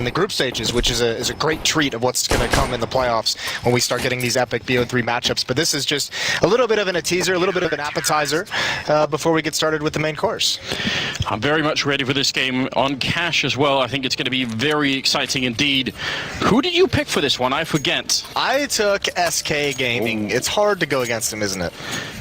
the group stages, which is a great treat of what's going to come in the playoffs when we start getting these epic BO3 matchups. But this is just a little bit of a teaser, a little bit of an appetizer before we get started with the main course. I'm very much ready for this game on cash as well. I think it's going to be very exciting indeed. Who did you pick for this one? I forget. I took SK Gaming. It's hard to go against them, isn't it?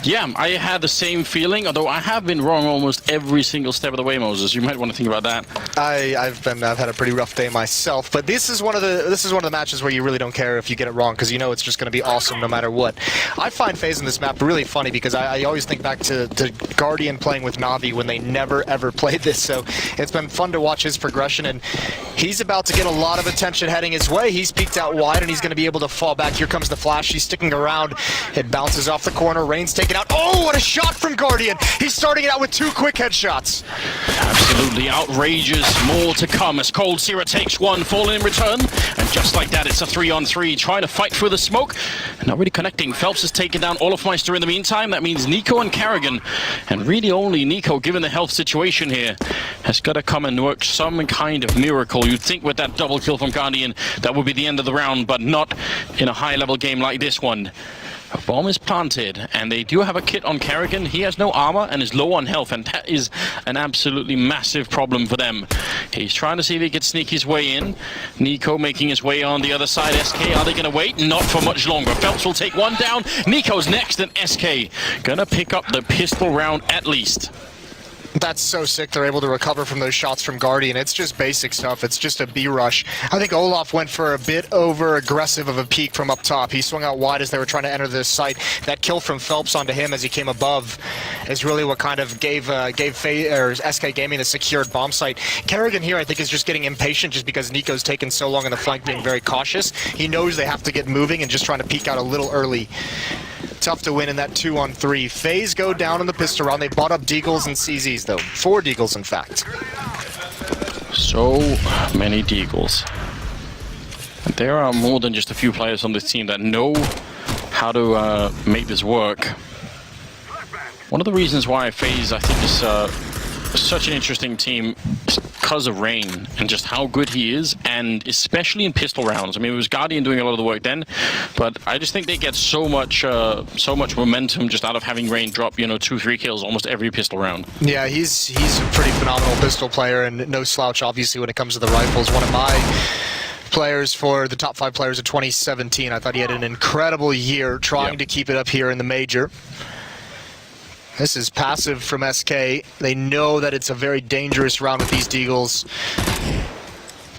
Yeah, I had the same feeling, although I have been wrong almost every single step of the way, Moses. You might want to think about that. I've had a pretty rough day myself, but this is one of the matches where you really don't care if you get it wrong, because you know it's just going to be awesome no matter what. I find FaZe in this map really funny because I always think back to Guardian playing with Na'Vi when they never ever played this, so it's been fun to watch his progression, and he's about to get a lot of attention heading his way. He's peeked out wide and he's going to be able to fall back. Here comes the flash. He's sticking around. It bounces off the corner. Rain's taken out. Oh, what a shot from Guardian. He's starting it out with 2 quick headshots. Absolutely outrageous. More to come as Cold Sierra takes one, falling in return. And just like that, it's a 3-on-3, trying to fight through the smoke. Not really connecting. Phelps has taken down Olofmeister in the meantime. That means Nico and Carrigan. And really only Nico, given the health situation here, has got to come and work some kind of miracle. You'd think with that double kill from Guardian, that would be the end of the round, but not in a high-level game like this one. A bomb is planted, and they do have a kit on Carrigan. He has no armor and is low on health, and that is an absolutely massive problem for them. He's trying to see if he can sneak his way in. Nico making his way on the other side. SK, are they going to wait? Not for much longer. Phelps will take one down. Nico's next, and SK going to pick up the pistol round at least. That's so sick. They're able to recover from those shots from Guardian. It's just basic stuff. It's just a B rush. I think Olaf went for a bit over aggressive of a peek from up top. He swung out wide as they were trying to enter this site. That kill from Phelps onto him as he came above is really what kind of gave SK Gaming the secured bomb site. Carrigan here, I think, is just getting impatient just because Nico's taken so long in the flank, being very cautious. He knows they have to get moving and just trying to peek out a little early. Tough to win in that 2-on-3. FaZe go down in the pistol round. They bought up Deagles and CZs, though. 4 Deagles, in fact. So many Deagles. There are more than just a few players on this team that know how to make this work. One of the reasons why FaZe, I think, is such an interesting team is because of Rain and just how good he is, and especially in pistol rounds. I mean, it was Guardian doing a lot of the work then, but I just think they get so much momentum just out of having Rain drop, 2-3 kills almost every pistol round. Yeah, he's a pretty phenomenal pistol player and no slouch, obviously, when it comes to the rifles. One of my players for the top 5 players of 2017. I thought he had an incredible year trying to keep it up here in the major. This is passive from SK. They know that it's a very dangerous round with these Deagles.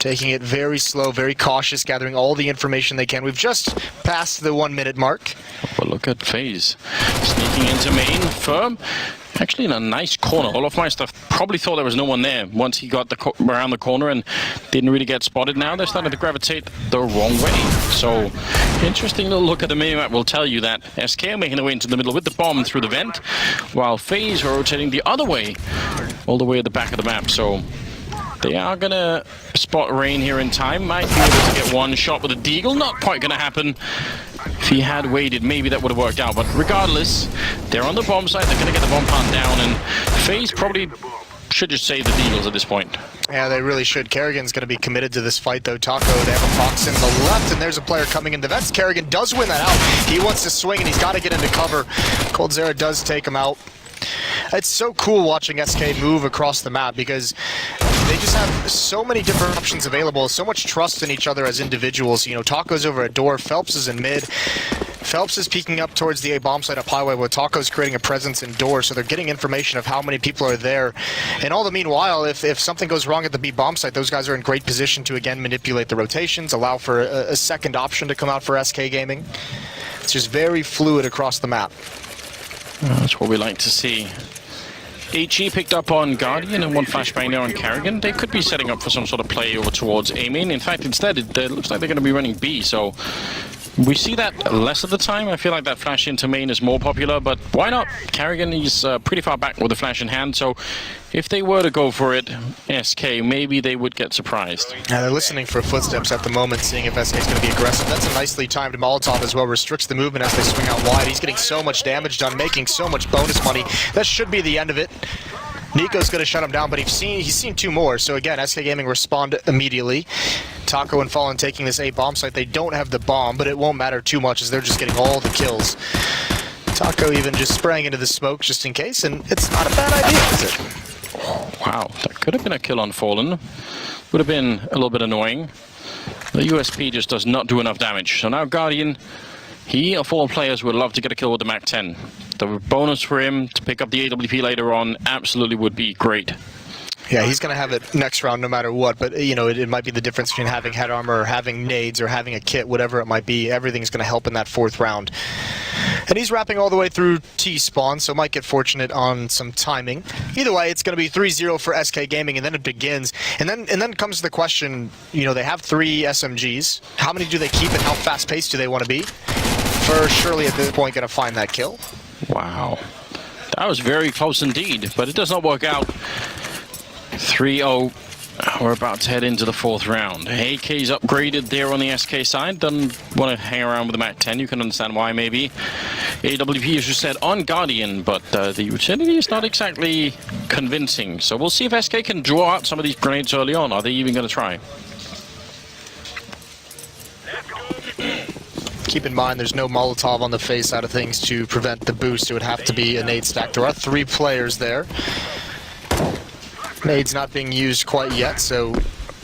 Taking it very slow, very cautious, gathering all the information they can. We've just passed the 1-minute mark. But look at FaZe. Sneaking into main, firm. Actually in a nice corner. Olofmeister probably thought there was no one there once he got around the corner and didn't really get spotted. Now they're starting to gravitate the wrong way. So, interesting little look at the minimap will tell you that SK are making their way into the middle with the bomb through the vent, while FaZe are rotating the other way, all the way at the back of the map. So, they are going to spot Rain here in time. Might be able to get one shot with a Deagle. Not quite going to happen. If he had waited, maybe that would have worked out. But regardless, they're on the bomb site. They're going to get the bomb plant down. And FaZe probably should just save the Deagles at this point. Yeah, they really should. Kerrigan's going to be committed to this fight, though. Taco, they have a box in the left, and there's a player coming in the vents. Kerrigan does win that out. He wants to swing, and he's got to get into cover. Cold Sierra does take him out. It's so cool watching SK move across the map because they just have so many different options available, so much trust in each other as individuals. Taco's over at door, Phelps is in mid. Phelps is peeking up towards the A bomb site up highway, where Taco's creating a presence in door, so they're getting information of how many people are there. And all the meanwhile, if something goes wrong at the B bomb site, those guys are in great position to again manipulate the rotations, allow for a second option to come out for SK Gaming. It's just very fluid across the map. That's what we like to see. HE picked up on Guardian and one flashbang there on Carrigan. They could be setting up for some sort of play over towards A main. In fact, instead, it looks like they're going to be running B, so we see that less of the time. I feel like that flash into main is more popular, but why not? Carrigan is pretty far back with the flash in hand, so if they were to go for it, SK, maybe they would get surprised. Yeah, they're listening for footsteps at the moment, seeing if SK is going to be aggressive. That's a nicely timed Molotov as well, restricts the movement as they swing out wide. He's getting so much damage done, making so much bonus money. That should be the end of it. Nico's going to shut him down, but he's seen 2 more, so again, SK Gaming respond immediately. Taco and Fallen taking this A bomb site. They don't have the bomb, but it won't matter too much as they're just getting all the kills. Taco even just spraying into the smoke just in case, and it's not a bad idea, is it? Wow, that could have been a kill on Fallen. Would have been a little bit annoying. The USP just does not do enough damage. So now Guardian, he of all players would love to get a kill with the Mac 10. The bonus for him to pick up the AWP later on absolutely would be great. Yeah, he's going to have it next round no matter what, but you know, it might be the difference between having head armor or having nades or having a kit, whatever it might be. Everything's going to help in that 4th round. And he's wrapping all the way through T-spawn, so might get fortunate on some timing. Either way, it's going to be 3-0 for SK Gaming, and then it begins. And then comes the question, you know, they have 3 SMGs. How many do they keep and how fast-paced do they want to be? For surely at this point going to find that kill. Wow. That was very close indeed, but it does not work out. 3-0. We're about to head into the 4th round. AK's upgraded there on the SK side. Doesn't want to hang around with the Mac 10. You can understand why, maybe. AWP, as you said, on Guardian, but the utility is not exactly convincing. So we'll see if SK can draw out some of these grenades early on. Are they even going to try? Keep in mind, there's no Molotov on the FaZe side of things to prevent the boost. It would have to be a nade stack. There are 3 players there. Nade's not being used quite yet, so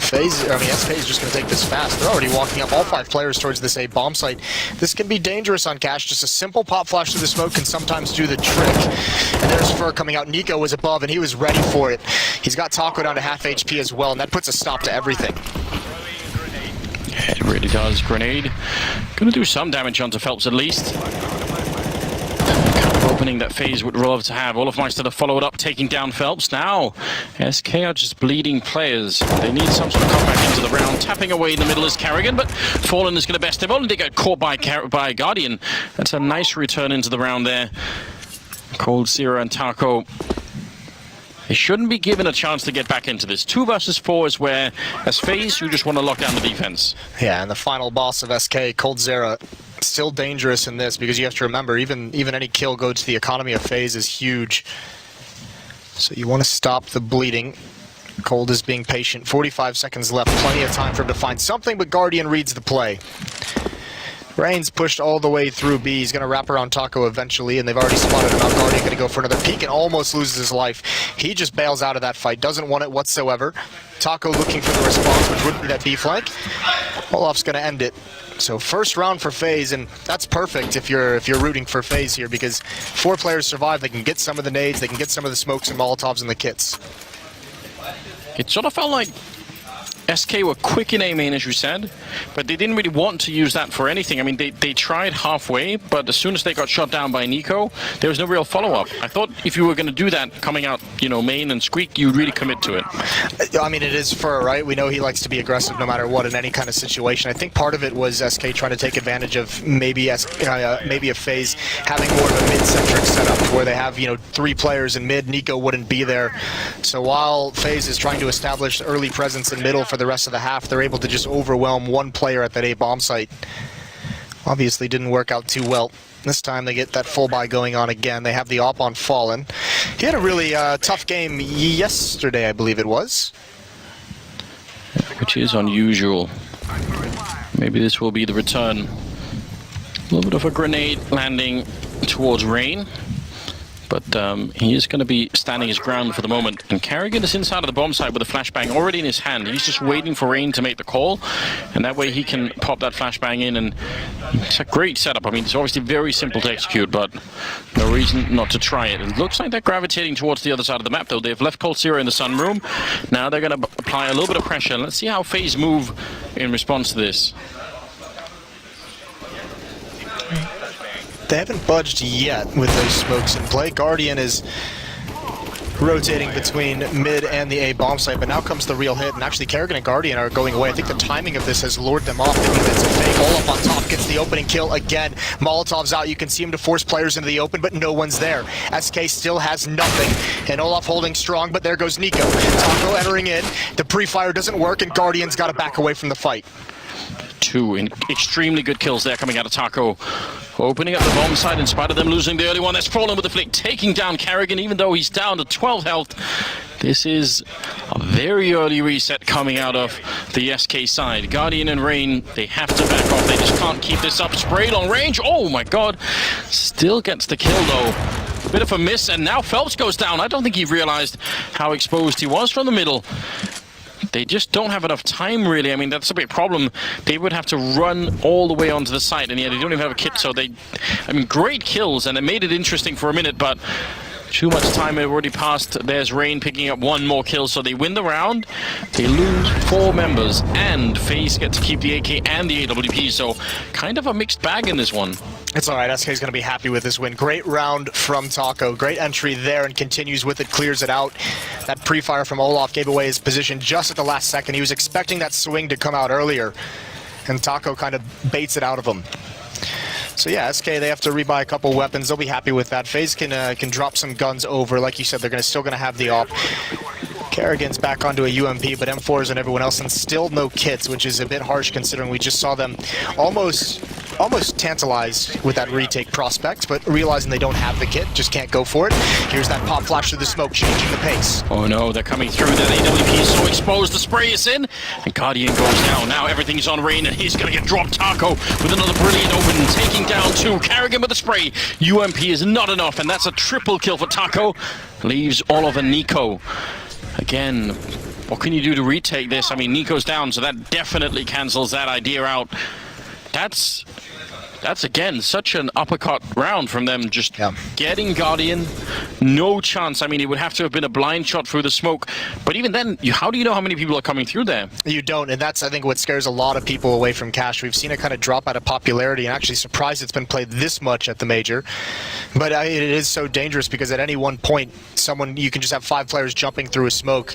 SK is just going to take this fast. They're already walking up all 5 players towards this A bomb site. This can be dangerous on Cash. Just a simple pop flash through the smoke can sometimes do the trick. And there's Fur coming out. Nico was above, and he was ready for it. He's got Taco down to half HP as well, and that puts a stop to everything. It really does. Grenade. Going to do some damage onto Phelps at least. Opening that FaZe would love to have. Olofmeister to follow it up, taking down Phelps. Now, SK are just bleeding players. They need some sort of comeback into the round. Tapping away in the middle is Carrigan, but Fallen is going to best him. Only they get caught by Guardian. That's a nice return into the round there. Cold Zero and Taco. They shouldn't be given a chance to get back into this. 2 versus 4 is where, as FaZe, you just want to lock down the defense. Yeah, and the final boss of SK, Cold Zera, still dangerous in this because you have to remember, even any kill go to the economy of FaZe is huge. So you want to stop the bleeding. Cold is being patient. 45 seconds left. Plenty of time for him to find something, but Guardian reads the play. Rain's pushed all the way through B. He's going to wrap around Taco eventually, and they've already spotted him out. Guardian going to go for another peek and almost loses his life. He just bails out of that fight. Doesn't want it whatsoever. Taco looking for the response, which would be that B flank. Olaf's going to end it. So 1st round for FaZe, and that's perfect if you're rooting for FaZe here, because 4 players survive. They can get some of the nades, they can get some of the smokes and Molotovs and the kits. It sort of felt like SK were quick in A main, as you said, but they didn't really want to use that for anything. I mean, they tried halfway, but as soon as they got shot down by Nico, there was no real follow-up. I thought if you were going to do that coming out, you know, main and Squeak, you'd really commit to it. I mean, it is Fur, right? We know he likes to be aggressive no matter what in any kind of situation. I think part of it was SK trying to take advantage of maybe a FaZe having more of a mid-centric setup where they have, 3 players in mid. Nico wouldn't be there. So while FaZe is trying to establish early presence in middle for the rest of the half, they're able to just overwhelm 1 player at that A bomb site. Obviously didn't work out too well. This time they get that full buy going on again. They have the op on Fallen. He had a really tough game yesterday, I believe it was. Which is unusual. Maybe this will be the return. A little bit of a grenade landing towards Rain. But he is going to be standing his ground for the moment. And Carrigan is inside of the bomb site with a flashbang already in his hand. He's just waiting for Rain to make the call. And that way he can pop that flashbang in. And it's a great setup. I mean, it's obviously very simple to execute, but no reason not to try it. It looks like they're gravitating towards the other side of the map, though. They've left Cold Zero in the sunroom. Now they're going to apply a little bit of pressure. Let's see how FaZe move in response to this. They haven't budged yet with those smokes in play. Guardian is rotating between mid and the A bomb site, but now comes the real hit, and actually Kerrigan and Guardian are going away. I think the timing of this has lured them off, thinking that it's a fake. Olaf on top gets the opening kill again. Molotov's out. You can see him to force players into the open, but no one's there. SK still has nothing, and Olaf holding strong, but there goes Nico. Taco entering in. The pre-fire doesn't work, and Guardian's got to back away from the fight. 2 extremely good kills there coming out of Taco. Opening up the bomb side in spite of them losing the early one. That's Fallen with the flick, taking down Carrigan, even though he's down to 12 health. This is a very early reset coming out of the SK side. Guardian and Rain, they have to back off. They just can't keep this up. Spray long range. Oh my god. Still gets the kill though. Bit of a miss, and now Phelps goes down. I don't think he realized how exposed he was from the middle. They just don't have enough time, really. I mean, that's a big problem. They would have to run all the way onto the site, and yeah, they don't even have a kit, so I mean, great kills, and it made it interesting for a minute, but too much time had already passed. There's Rain picking up one more kill, so they win the round. They lose 4 members, and FaZe get to keep the AK and the AWP, so kind of a mixed bag in this one. It's all right. SK's going to be happy with this win. Great round from Taco. Great entry there and continues with it, clears it out. That pre-fire from Olaf gave away his position just at the last second. He was expecting that swing to come out earlier, and Taco kind of baits it out of him. So yeah, SK, they have to rebuy a couple weapons. They'll be happy with that. FaZe can drop some guns over. Like you said, they're still going to have the op. Kerrigan's back onto a UMP, but M4s and everyone else, and still no kits, which is a bit harsh considering we just saw them almost tantalized with that retake prospect, but realizing they don't have the kit, just can't go for it. Here's that pop flash through the smoke, changing the pace. Oh no, they're coming through. That AWP is so exposed. The spray is in, and Guardian goes down. Now everything's on Rain, and he's going to get dropped. Taco with another brilliant open, taking down 2. Carrigan with the spray. UMP is not enough, and that's a triple kill for Taco. Leaves Oliver and Nico. Again, what can you do to retake this? I mean, Nico's down, so that definitely cancels that idea out. That's again such an uppercut round from them, just getting Guardian. No chance. I mean, it would have to have been a blind shot through the smoke, but even then, how do you know how many people are coming through there? You don't, and that's, I think, what scares a lot of people away from Cash. We've seen it kind of drop out of popularity, and actually surprised it's been played this much at the major. But it is so dangerous because at any one point, you can just have 5 players jumping through a smoke.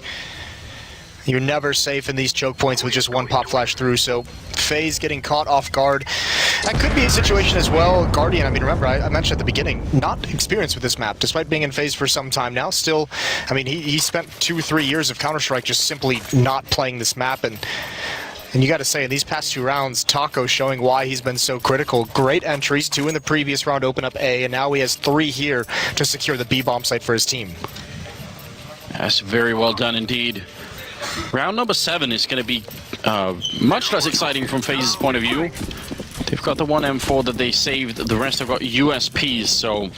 You're never safe in these choke points with just one pop flash through, so FaZe getting caught off guard. That could be a situation as well. Guardian, I mean, remember, I mentioned at the beginning, not experienced with this map, despite being in FaZe for some time now. Still, I mean, he spent 2-3 years of Counter-Strike just simply not playing this map, and you got to say, in these past 2 rounds, Taco showing why he's been so critical. Great entries, 2 in the previous round, open up A, and now he has 3 here to secure the B bomb site for his team. That's very well done indeed. Round number 7 is going to be much less exciting from FaZe's point of view. They've got the one M4 that they saved, the rest have got USPs, so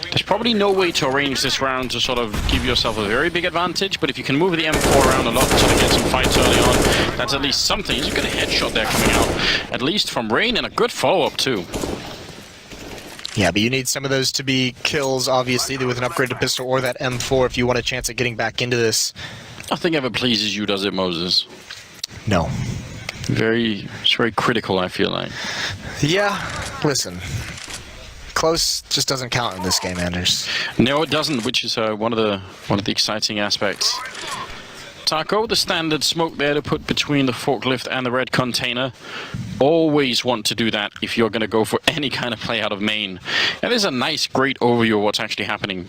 there's probably no way to arrange this round to sort of give yourself a very big advantage, but if you can move the M4 around a lot to sort of get some fights early on, that's at least something. He's got a headshot there coming out, at least from Rain, and a good follow-up too. Yeah, but you need some of those to be kills, obviously, either with an upgraded pistol or that M4 if you want a chance at getting back into this. Nothing ever pleases you, does it, Moses? No. It's very critical, I feel like. Yeah, listen. Close just doesn't count in this game, Anders. No, it doesn't, which is one of the exciting aspects. Taco, the standard smoke there to put between the forklift and the red container. Always want to do that if you're going to go for any kind of play out of main. And there's a nice, great overview of what's actually happening.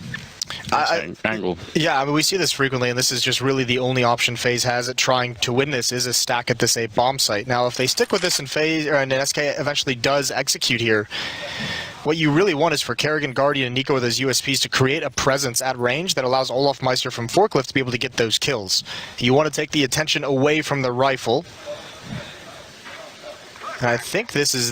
Angle. Yeah, I mean, we see this frequently, and this is just really the only option FaZe has at trying to win this is a stack at this A bomb site. Now, if they stick with this and FaZe, and SK eventually does execute here, what you really want is for Kerrigan, Guardian, and Nico with those USPs to create a presence at range that allows Olaf Meister from Forklift to be able to get those kills. You want to take the attention away from the rifle. And I think this is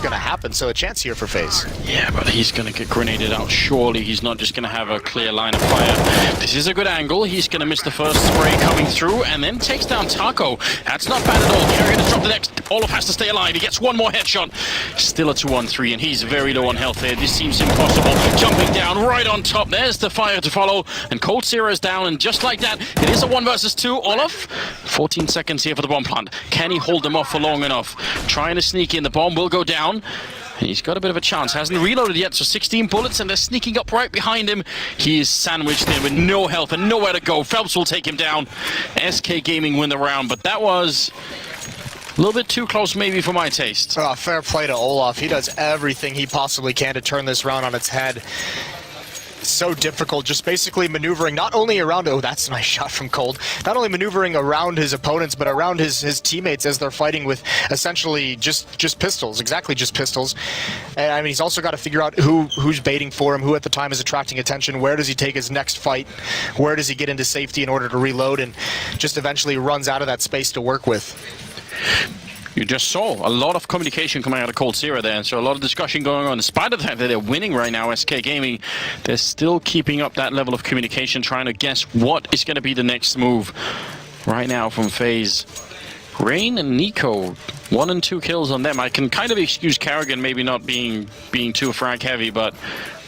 going to happen, so a chance here for FaZe. Yeah, but he's going to get grenaded out. Surely he's not just going to have a clear line of fire. This is a good angle. He's going to miss the first spray coming through and then takes down Taco. That's not bad at all. Carrigan has dropped the next. Olaf has to stay alive. He gets one more headshot. Still a 2-on-3, and he's very low on health here. This seems impossible. Jumping down right on top. There's the fire to follow, and Cold Zero is down, and just like that, it is a 1 versus 2. Olaf, 14 seconds here for the bomb plant. Can he hold them off for long enough? Trying to sneak in. The bomb will go down. And he's got a bit of a chance. Hasn't reloaded yet, so 16 bullets, and they're sneaking up right behind him. He is sandwiched there with no health and nowhere to go. Phelps will take him down. SK Gaming win the round, but that was a little bit too close maybe for my taste. Fair play to Olaf. He does everything he possibly can to turn this round on its head. so difficult, just basically maneuvering not only around, oh, that's a nice shot from Cold, not only maneuvering around his opponents, but around his teammates as they're fighting with essentially just pistols, exactly just pistols. And I mean, he's also got to figure out who's baiting for him, who at the time is attracting attention, where does he take his next fight, where does he get into safety in order to reload, and just eventually runs out of that space to work with. You just saw a lot of communication coming out of Cold Zero there, so a lot of discussion going on. In spite of the fact that they're winning right now, SK Gaming, they're still keeping up that level of communication, trying to guess what is going to be the next move right now from FaZe. Rain and Nico, 1 and 2 kills on them. I can kind of excuse Karrigan maybe not being too frag heavy, but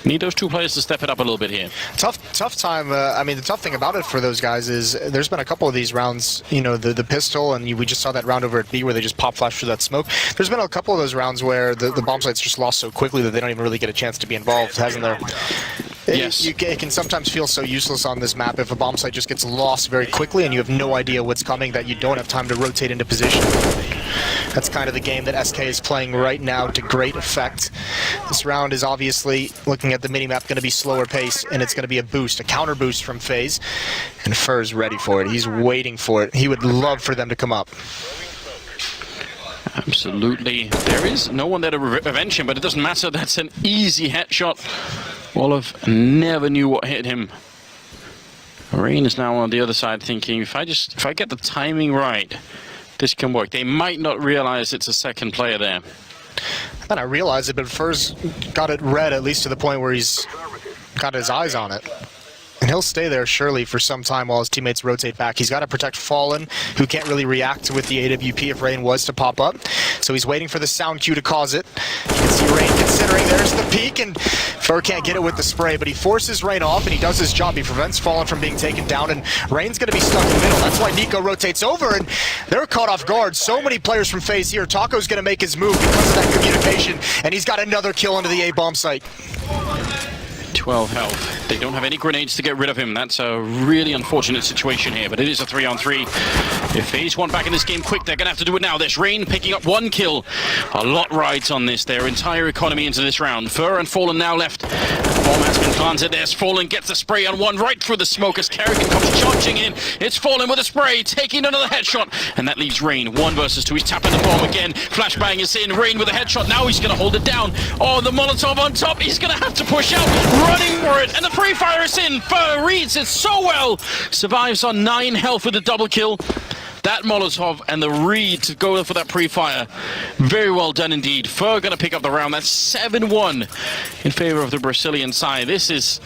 need those two players to step it up a little bit here. Tough time. I mean, the tough thing about it for those guys is there's been a couple of these rounds, you know, the pistol, and we just saw that round over at B where they just pop flash through that smoke. There's been a couple of those rounds where the bomb site's just lost so quickly that they don't even really get a chance to be involved, hasn't there? Yes. It can sometimes feel so useless on this map if a bomb site just gets lost very quickly and you have no idea what's coming, that you don't have time to rotate into position. That's kind of the game that SK is playing right now to great effect. This round is obviously, looking at the minimap, going to be slower pace, and it's going to be a boost, a counter boost from FaZe. And Fur's ready for it. He's waiting for it. He would love for them to come up. Absolutely. There is no one there to revenge him, but it doesn't matter. That's an easy headshot. Wolof never knew what hit him. Rain is now on the other side thinking, if I get the timing right, this can work. They might not realize it's a second player there. Then I realize it, but Fur's got it red, at least to the point where he's got his eyes on it. And he'll stay there, surely, for some time while his teammates rotate back. He's got to protect Fallen, who can't really react with the AWP if Rain was to pop up. So he's waiting for the sound cue to cause it. You can see Rain considering. There's the peek, and Fur can't get it with the spray, but he forces Rain off, and he does his job. He prevents Fallen from being taken down, and Rain's going to be stuck in the middle. That's why Nico rotates over, and they're caught off guard. So many players from FaZe here. Taco's going to make his move because of that communication, and he's got another kill into the A-bomb site. 12 health. They don't have any grenades to get rid of him. That's a really unfortunate situation here, but it is a 3-on-3. If FaZe want back in this game quick, they're going to have to do it now. There's Rain picking up 1 kill. A lot rides on this. Their entire economy into this round. Fur and Fallen now left. The bomb has been planted. There's Fallen, gets the spray on one right through the smoke as Karrigan comes charging in. It's Fallen with a spray, taking another headshot, and that leaves Rain 1 versus 2. He's tapping the bomb again. Flashbang is in. Rain with a headshot. Now he's going to hold it down. Oh, the Molotov on top. He's going to have to push out. Running for it, and the free fire is in. Fur reads it so well. Survives on 9 health with a double kill. That Molotov and the read to go for that pre-fire. Very well done indeed. Fur going to pick up the round. That's 7-1 in favor of the Brazilian side. This is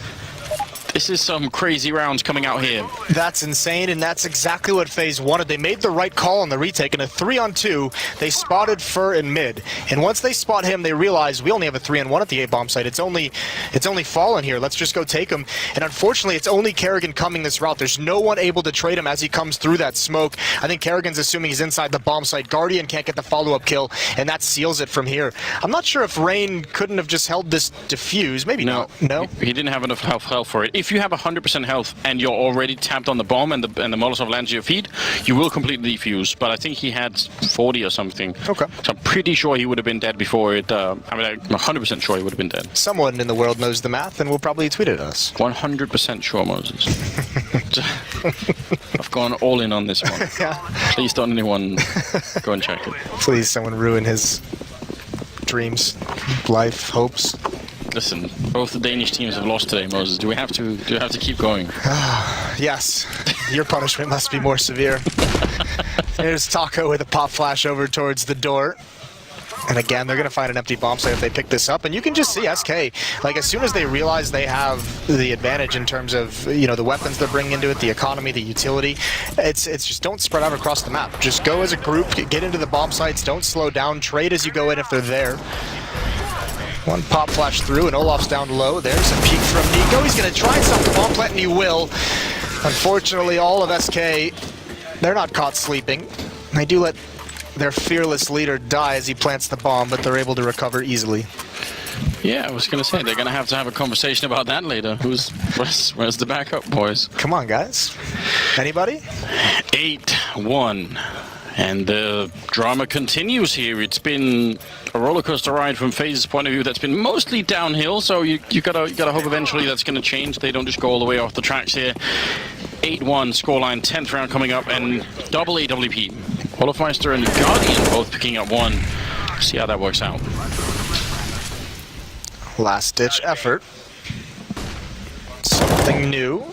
some crazy rounds coming out here. That's insane, and that's exactly what FaZe wanted. They made the right call on the retake. In a 3-on-2, they spotted Fur in mid. And once they spot him, they realize we only have a 3-on-1 at the A-bomb site. It's only Fallen here. Let's just go take him. And unfortunately, it's only Karrigan coming this route. There's no one able to trade him as he comes through that smoke. I think Karrigan's assuming he's inside the bomb site. Guardian can't get the follow-up kill, and that seals it from here. I'm not sure if Rain couldn't have just held this defuse. Maybe not. No? He didn't have enough health for it. If you have 100% health and you're already tapped on the bomb and the Molotov lands your feet, you will completely defuse. But I think he had 40 or something. Okay. So I'm pretty sure he would have been dead before it. I'm 100% sure he would have been dead. Someone in the world knows the math and will probably tweet at us. 100% sure, Moses. I've gone all in on this one. Yeah. Please don't anyone go and check it. Please, someone ruin his dreams, life, hopes. Listen, both the Danish teams have lost today, Moses. Do we have to keep going? Yes. Your punishment must be more severe. There's Taco with a pop flash over towards the door. And again, they're going to find an empty bomb site if they pick this up. And you can just see SK, like, as soon as they realize they have the advantage in terms of, you know, the weapons they're bringing into it, the economy, the utility, it's just don't spread out across the map. Just go as a group, get into the bomb sites, don't slow down, trade as you go in if they're there. One pop flash through, and Olaf's down low. There's a peek from Nico. He's going to try and stop the bomb plant, and he will. Unfortunately, all of SK, they're not caught sleeping. They do let their fearless leader die as he plants the bomb, but they're able to recover easily. Yeah, I was going to say, they're going to have a conversation about that later. Where's the backup, boys? Come on, guys. Anybody? 8-1. And the drama continues here. It's been a roller coaster ride from FaZe's point of view that's been mostly downhill, so you gotta hope eventually that's gonna change. They don't just go all the way off the tracks here. 8-1 scoreline, 10th round coming up, and double AWP. Olofmeister and Guardian both picking up one. See how that works out. Last-ditch effort. Something new.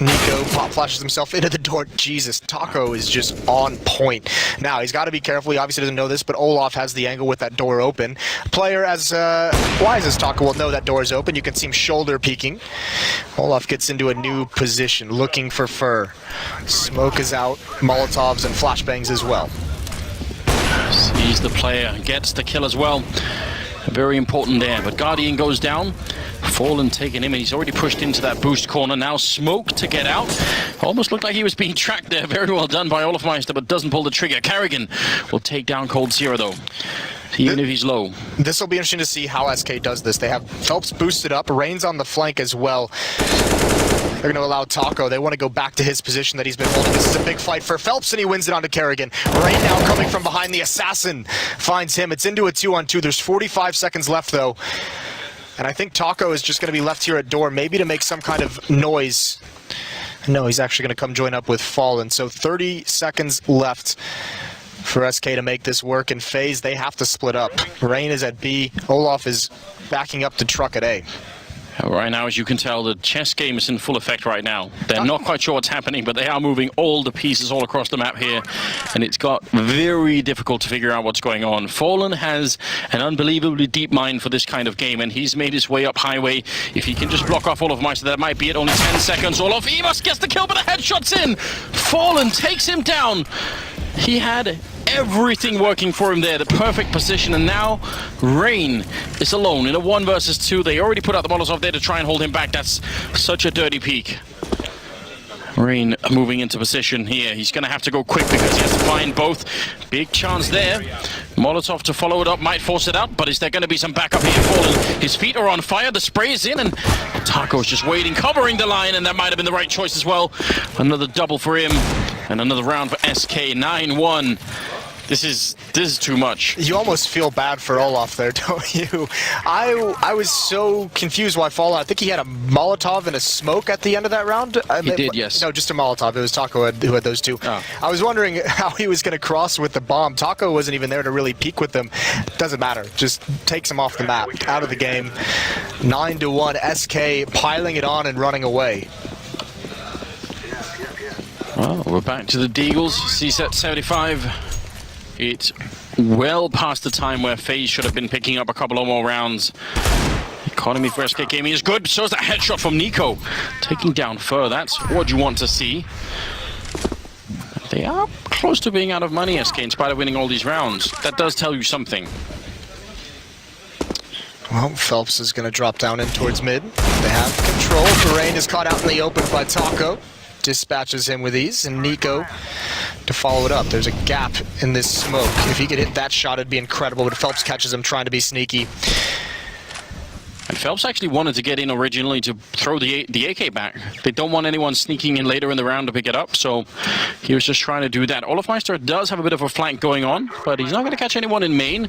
Nico pop flashes himself into the door. Jesus, Taco is just on point. Now, he's got to be careful. He obviously doesn't know this, but Olaf has the angle with that door open. Player as wise as Taco will know that door is open. You can see him shoulder peeking. Olaf gets into a new position, looking for Fur. Smoke is out, Molotovs and flashbangs as well. Sees the player, gets the kill as well. Very important there, but Guardian goes down. Fallen taking him, and he's already pushed into that boost corner. Now Smoke to get out. Almost looked like he was being tracked there. Very well done by Olofmeister, but doesn't pull the trigger. Kerrigan will take down coldzera though, even if he's low. This will be interesting to see how SK does this. They have Phelps boosted up, Rain's on the flank as well. They're going to allow Taco. They want to go back to his position that he's been holding. This is a big fight for Phelps, and he wins it onto Kerrigan. Rain now coming from behind. The assassin finds him. It's into a 2-on-2. There's 45 seconds left, though. And I think Taco is just going to be left here at door, maybe to make some kind of noise. No, he's actually going to come join up with Fallen. So 30 seconds left for SK to make this work. In FaZe, they have to split up. Rain is at B. Olaf is backing up to truck at A. Right now, as you can tell, the chess game is in full effect right now. They're not quite sure what's happening, but they are moving all the pieces all across the map here, and it's got very difficult to figure out what's going on. Fallen has an unbelievably deep mind for this kind of game, and he's made his way up highway. If he can just block off Olofmeister, that might be it. Only 10 seconds. Olaf Evas gets the kill, but the headshot's in. Fallen takes him down. He had everything working for him there, the perfect position, and now Rain is alone in a 1 versus 2. They already put out the Molotov there to try and hold him back. That's such a dirty peek. Rain moving into position here. He's going to have to go quick because he has to find both. Big chance there. Molotov to follow it up, might force it out, but is there going to be some backup here? Fallen. His feet are on fire, the spray is in, and Taco's just waiting, covering the line, and that might have been the right choice as well. Another double for him, and another round for SK. 9-1. This is too much. You almost feel bad for Olaf there, don't you? I was so confused why Fallout. I think he had a Molotov and a smoke at the end of that round. He did, yes. No, just a Molotov. It was Taco who had those two. Oh. I was wondering how he was going to cross with the bomb. Taco wasn't even there to really peek with them. Doesn't matter. Just takes him off the map, out of the game. 9-1. SK piling it on and running away. Well, we're back to the Deagles. CSET 75. It's well past the time where FaZe should have been picking up a couple of more rounds. Economy for SK Gaming is good. So is that headshot from Nico. Taking down Fur. That's what you want to see. They are close to being out of money, SK, in spite of winning all these rounds. That does tell you something. Well, Phelps is going to drop down in towards mid. They have control. Rain is caught out in the open by Taco. Dispatches him with ease, and Nico to follow it up. There's a gap in this smoke. If he could hit that shot, it'd be incredible, but Phelps catches him trying to be sneaky. And Phelps actually wanted to get in originally to throw the AK back. They don't want anyone sneaking in later in the round to pick it up, so he was just trying to do that. Olofmeister does have a bit of a flank going on, but he's not going to catch anyone in main.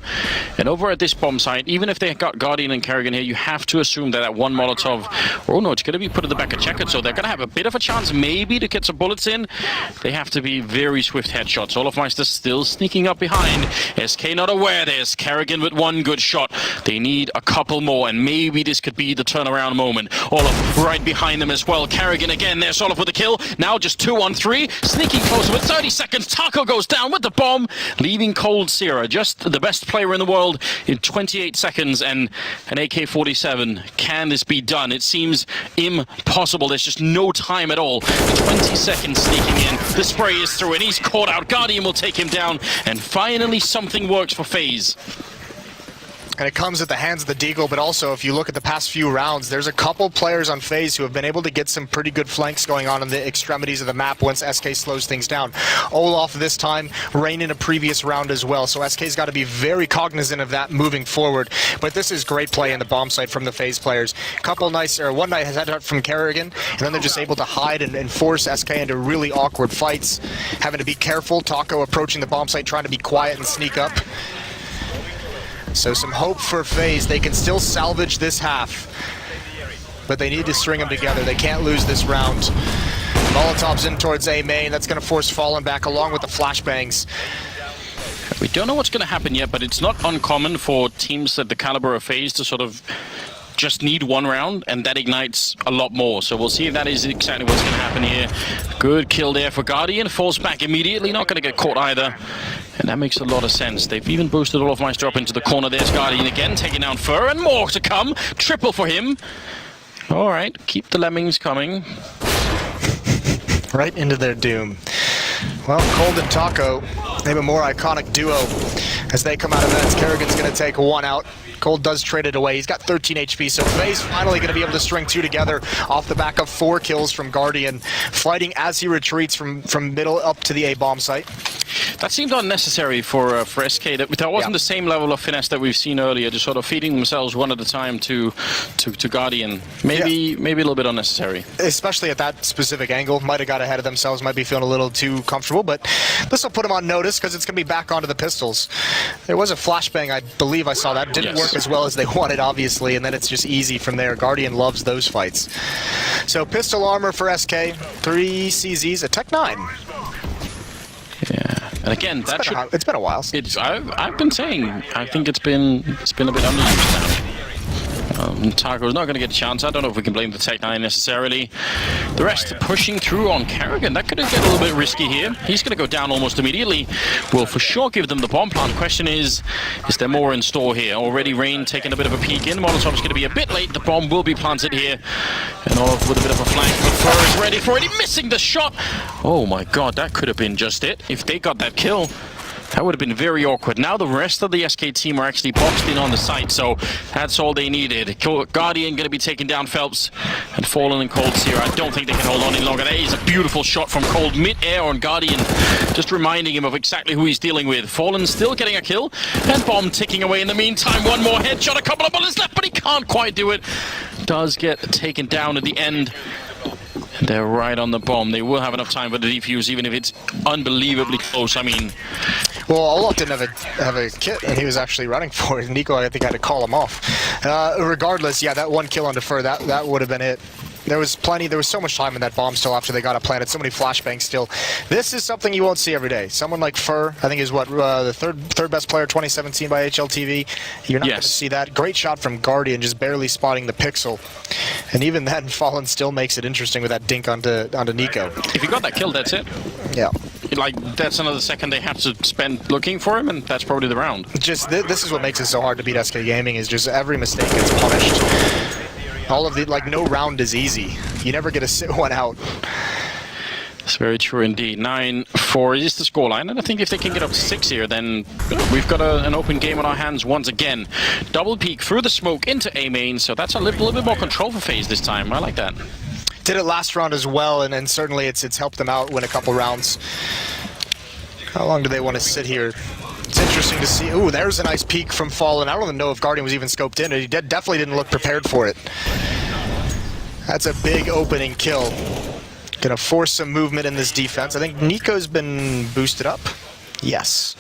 And over at this bomb site, even if they got Guardian and Kerrigan here, you have to assume that one Molotov, oh no, it's going to be put in the back of Checkered, so they're going to have a bit of a chance maybe to get some bullets in. They have to be very swift headshots. Olofmeister still sneaking up behind. SK not aware there's Kerrigan with one good shot. They need a couple more, and maybe this could be the turnaround moment. Olaf right behind them as well. Kerrigan again. There's Olaf with the kill. Now just 2-on-3. Sneaking closer with 30 seconds. Taco goes down with the bomb, leaving coldzera, just the best player in the world, in 28 seconds and an AK-47. Can this be done? It seems impossible. There's just no time at all. 20 seconds sneaking in. The spray is through and he's caught out. Guardian will take him down. And finally something works for FaZe. And it comes at the hands of the Deagle, but also if you look at the past few rounds, there's a couple players on FaZe who have been able to get some pretty good flanks going on in the extremities of the map once SK slows things down. Olaf this time, Rain in a previous round as well, so SK's got to be very cognizant of that moving forward. But this is great play in the bomb site from the FaZe players. One night has headshot from Kerrigan, and then they're just able to hide and force SK into really awkward fights, having to be careful. Taco approaching the bomb site, trying to be quiet and sneak up. So some hope for FaZe. They can still salvage this half, but they need to string them together. They can't lose this round. Molotov's in towards A main. That's going to force Fallen back along with the flashbangs. We don't know what's going to happen yet, but it's not uncommon for teams at the caliber of FaZe to sort of just need one round, and that ignites a lot more. So we'll see if that is exactly what's going to happen here. Good kill there for Guardian. Falls back immediately. Not going to get caught either. And that makes a lot of sense. They've even boosted Olofmeister up into the corner. There's Guardian again, taking down Fur, and more to come. Triple for him. All right, keep the lemmings coming. Right into their doom. Well, Cold and Taco, maybe a more iconic duo as they come out of that. Kerrigan's going to take one out. Cold does trade it away. He's got 13 HP, so FaZe finally going to be able to string two together off the back of 4 kills from Guardian, fighting as he retreats from middle up to the A bomb site. That seemed unnecessary for SK. That wasn't the same level of finesse that we've seen earlier, just sort of feeding themselves one at a time to Guardian. Maybe a little bit unnecessary. Especially at that specific angle. Might have got ahead of themselves, might be feeling a little too comfortable, but this will put them on notice because it's going to be back onto the pistols. There was a flashbang, I believe I saw that. Didn't work as well as they wanted, obviously, and then it's just easy from there. Guardian loves those fights. So pistol armor for SK, 3 CZs, a Tech 9. Yeah, and again, it's been a while. I've been saying, I think it's been a bit underused now. Taco's not going to get a chance. I don't know if we can blame the Tech 9 necessarily. The rest pushing through on Kerrigan. That could get a little bit risky here. He's going to go down almost immediately. Will for sure give them the bomb plant. Question is there more in store here? Already Rain taking a bit of a peek in. Molotov's going to be a bit late. The bomb will be planted here. And Olaf with a bit of a flank. But Fur is ready for it. He missing the shot. Oh my god, that could have been just it. If they got that kill, that would have been very awkward. Now the rest of the SK team are actually boxed in on the site, so that's all they needed. Guardian going to be taking down Phelps, and Fallen and Cold here. I don't think they can hold on any longer. That is a beautiful shot from Cold mid-air on Guardian, just reminding him of exactly who he's dealing with. Fallen still getting a kill, and Bomb ticking away in the meantime. One more headshot, a couple of bullets left, but he can't quite do it. Does get taken down at the end. They're right on the bomb. They will have enough time for the defuse, even if it's unbelievably close. I mean, well, Olaf didn't have a kit, and he was actually running for it. Nico, I think, had to call him off. Regardless, yeah, that one kill on Defer, that would have been it. There was so much time in that bomb still after they got it planted. So many flashbangs still. This is something you won't see every day. Someone like Fur, I think, is the third best player 2017 by HLTV. You're not going to see that. Great shot from Guardian, just barely spotting the pixel. And even then, Fallen still makes it interesting with that dink onto Nico. If you got that kill, that's it. Yeah. Like, that's another second they have to spend looking for him, and that's probably the round. Just this is what makes it so hard to beat SK Gaming, is just every mistake gets punished. All of the, no round is easy. You never get to sit one out. It's very true indeed. 9-4 is the scoreline, and I think if they can get up to 6 here, then we've got an open game on our hands once again. Double peek through the smoke into A main, so that's a little bit more control for FaZe this time. I like that. Did it last round as well, and certainly it's helped them out win a couple rounds. How long do they want to sit here? It's interesting to see. Ooh, there's a nice peek from Fallen. I don't even know if Guardian was even scoped in. He definitely didn't look prepared for it. That's a big opening kill. Gonna force some movement in this defense. I think Nico's been boosted up. Yes.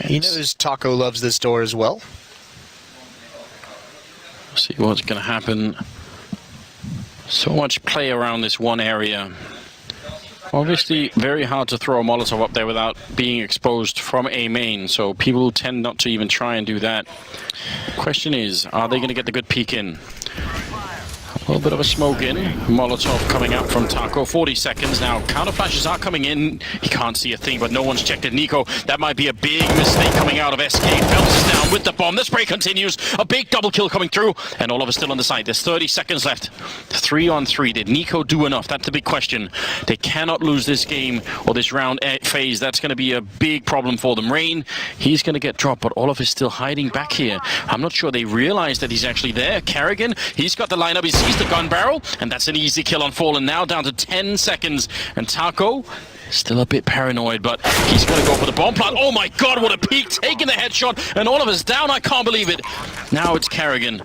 He knows Taco loves this door as well. See what's gonna happen. So much play around this one area. Obviously, very hard to throw a Molotov up there without being exposed from A main, so people tend not to even try and do that. Question is, are they going to get the good peek in? A little bit of a smoke in. Molotov coming out from Taco. 40 seconds now. Counter flashes are coming in. He can't see a thing, but no one's checked it. Nico, that might be a big mistake coming out of SK. Phelps is down with the bomb. The spray continues. A big double kill coming through. And Oliver's still on the side. There's 30 seconds left. 3-on-3. Did Nico do enough? That's the big question. They cannot lose this game or this round at FaZe. That's going to be a big problem for them. Rain, he's going to get dropped, but Oliver's still hiding back here. I'm not sure they realize that he's actually there. Kerrigan, he's got the lineup. He sees the gun barrel, and that's an easy kill on Fallen. Now down to 10 seconds. And Taco, still a bit paranoid, but he's going to go for the bomb plant. Oh my god, what a peek. Taking the headshot, and Oliver's down. I can't believe it. Now it's Kerrigan.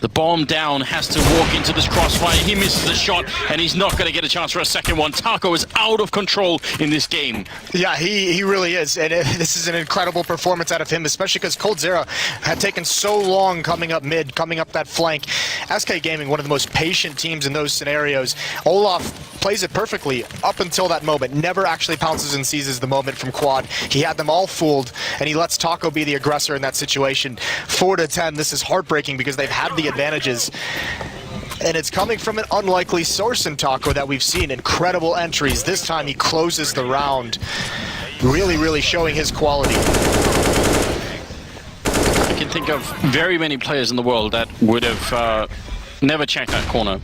The bomb down, has to walk into this crossfire. He misses the shot, and he's not going to get a chance for a second one. Taco is out of control in this game. Yeah, he really is. And this is an incredible performance out of him, especially because coldzera had taken so long coming up mid, coming up that flank. SK Gaming, one of the most patient teams in those scenarios. Olaf plays it perfectly up until that moment. Never actually pounces and seizes the moment from quad. He had them all fooled, and he lets Taco be the aggressor in that situation. 4-10, this is heartbreaking because they've had the advantages. And it's coming from an unlikely source in Taco that we've seen. Incredible entries. This time he closes the round. Really showing his quality. I can think of very many players in the world that would have never checked that corner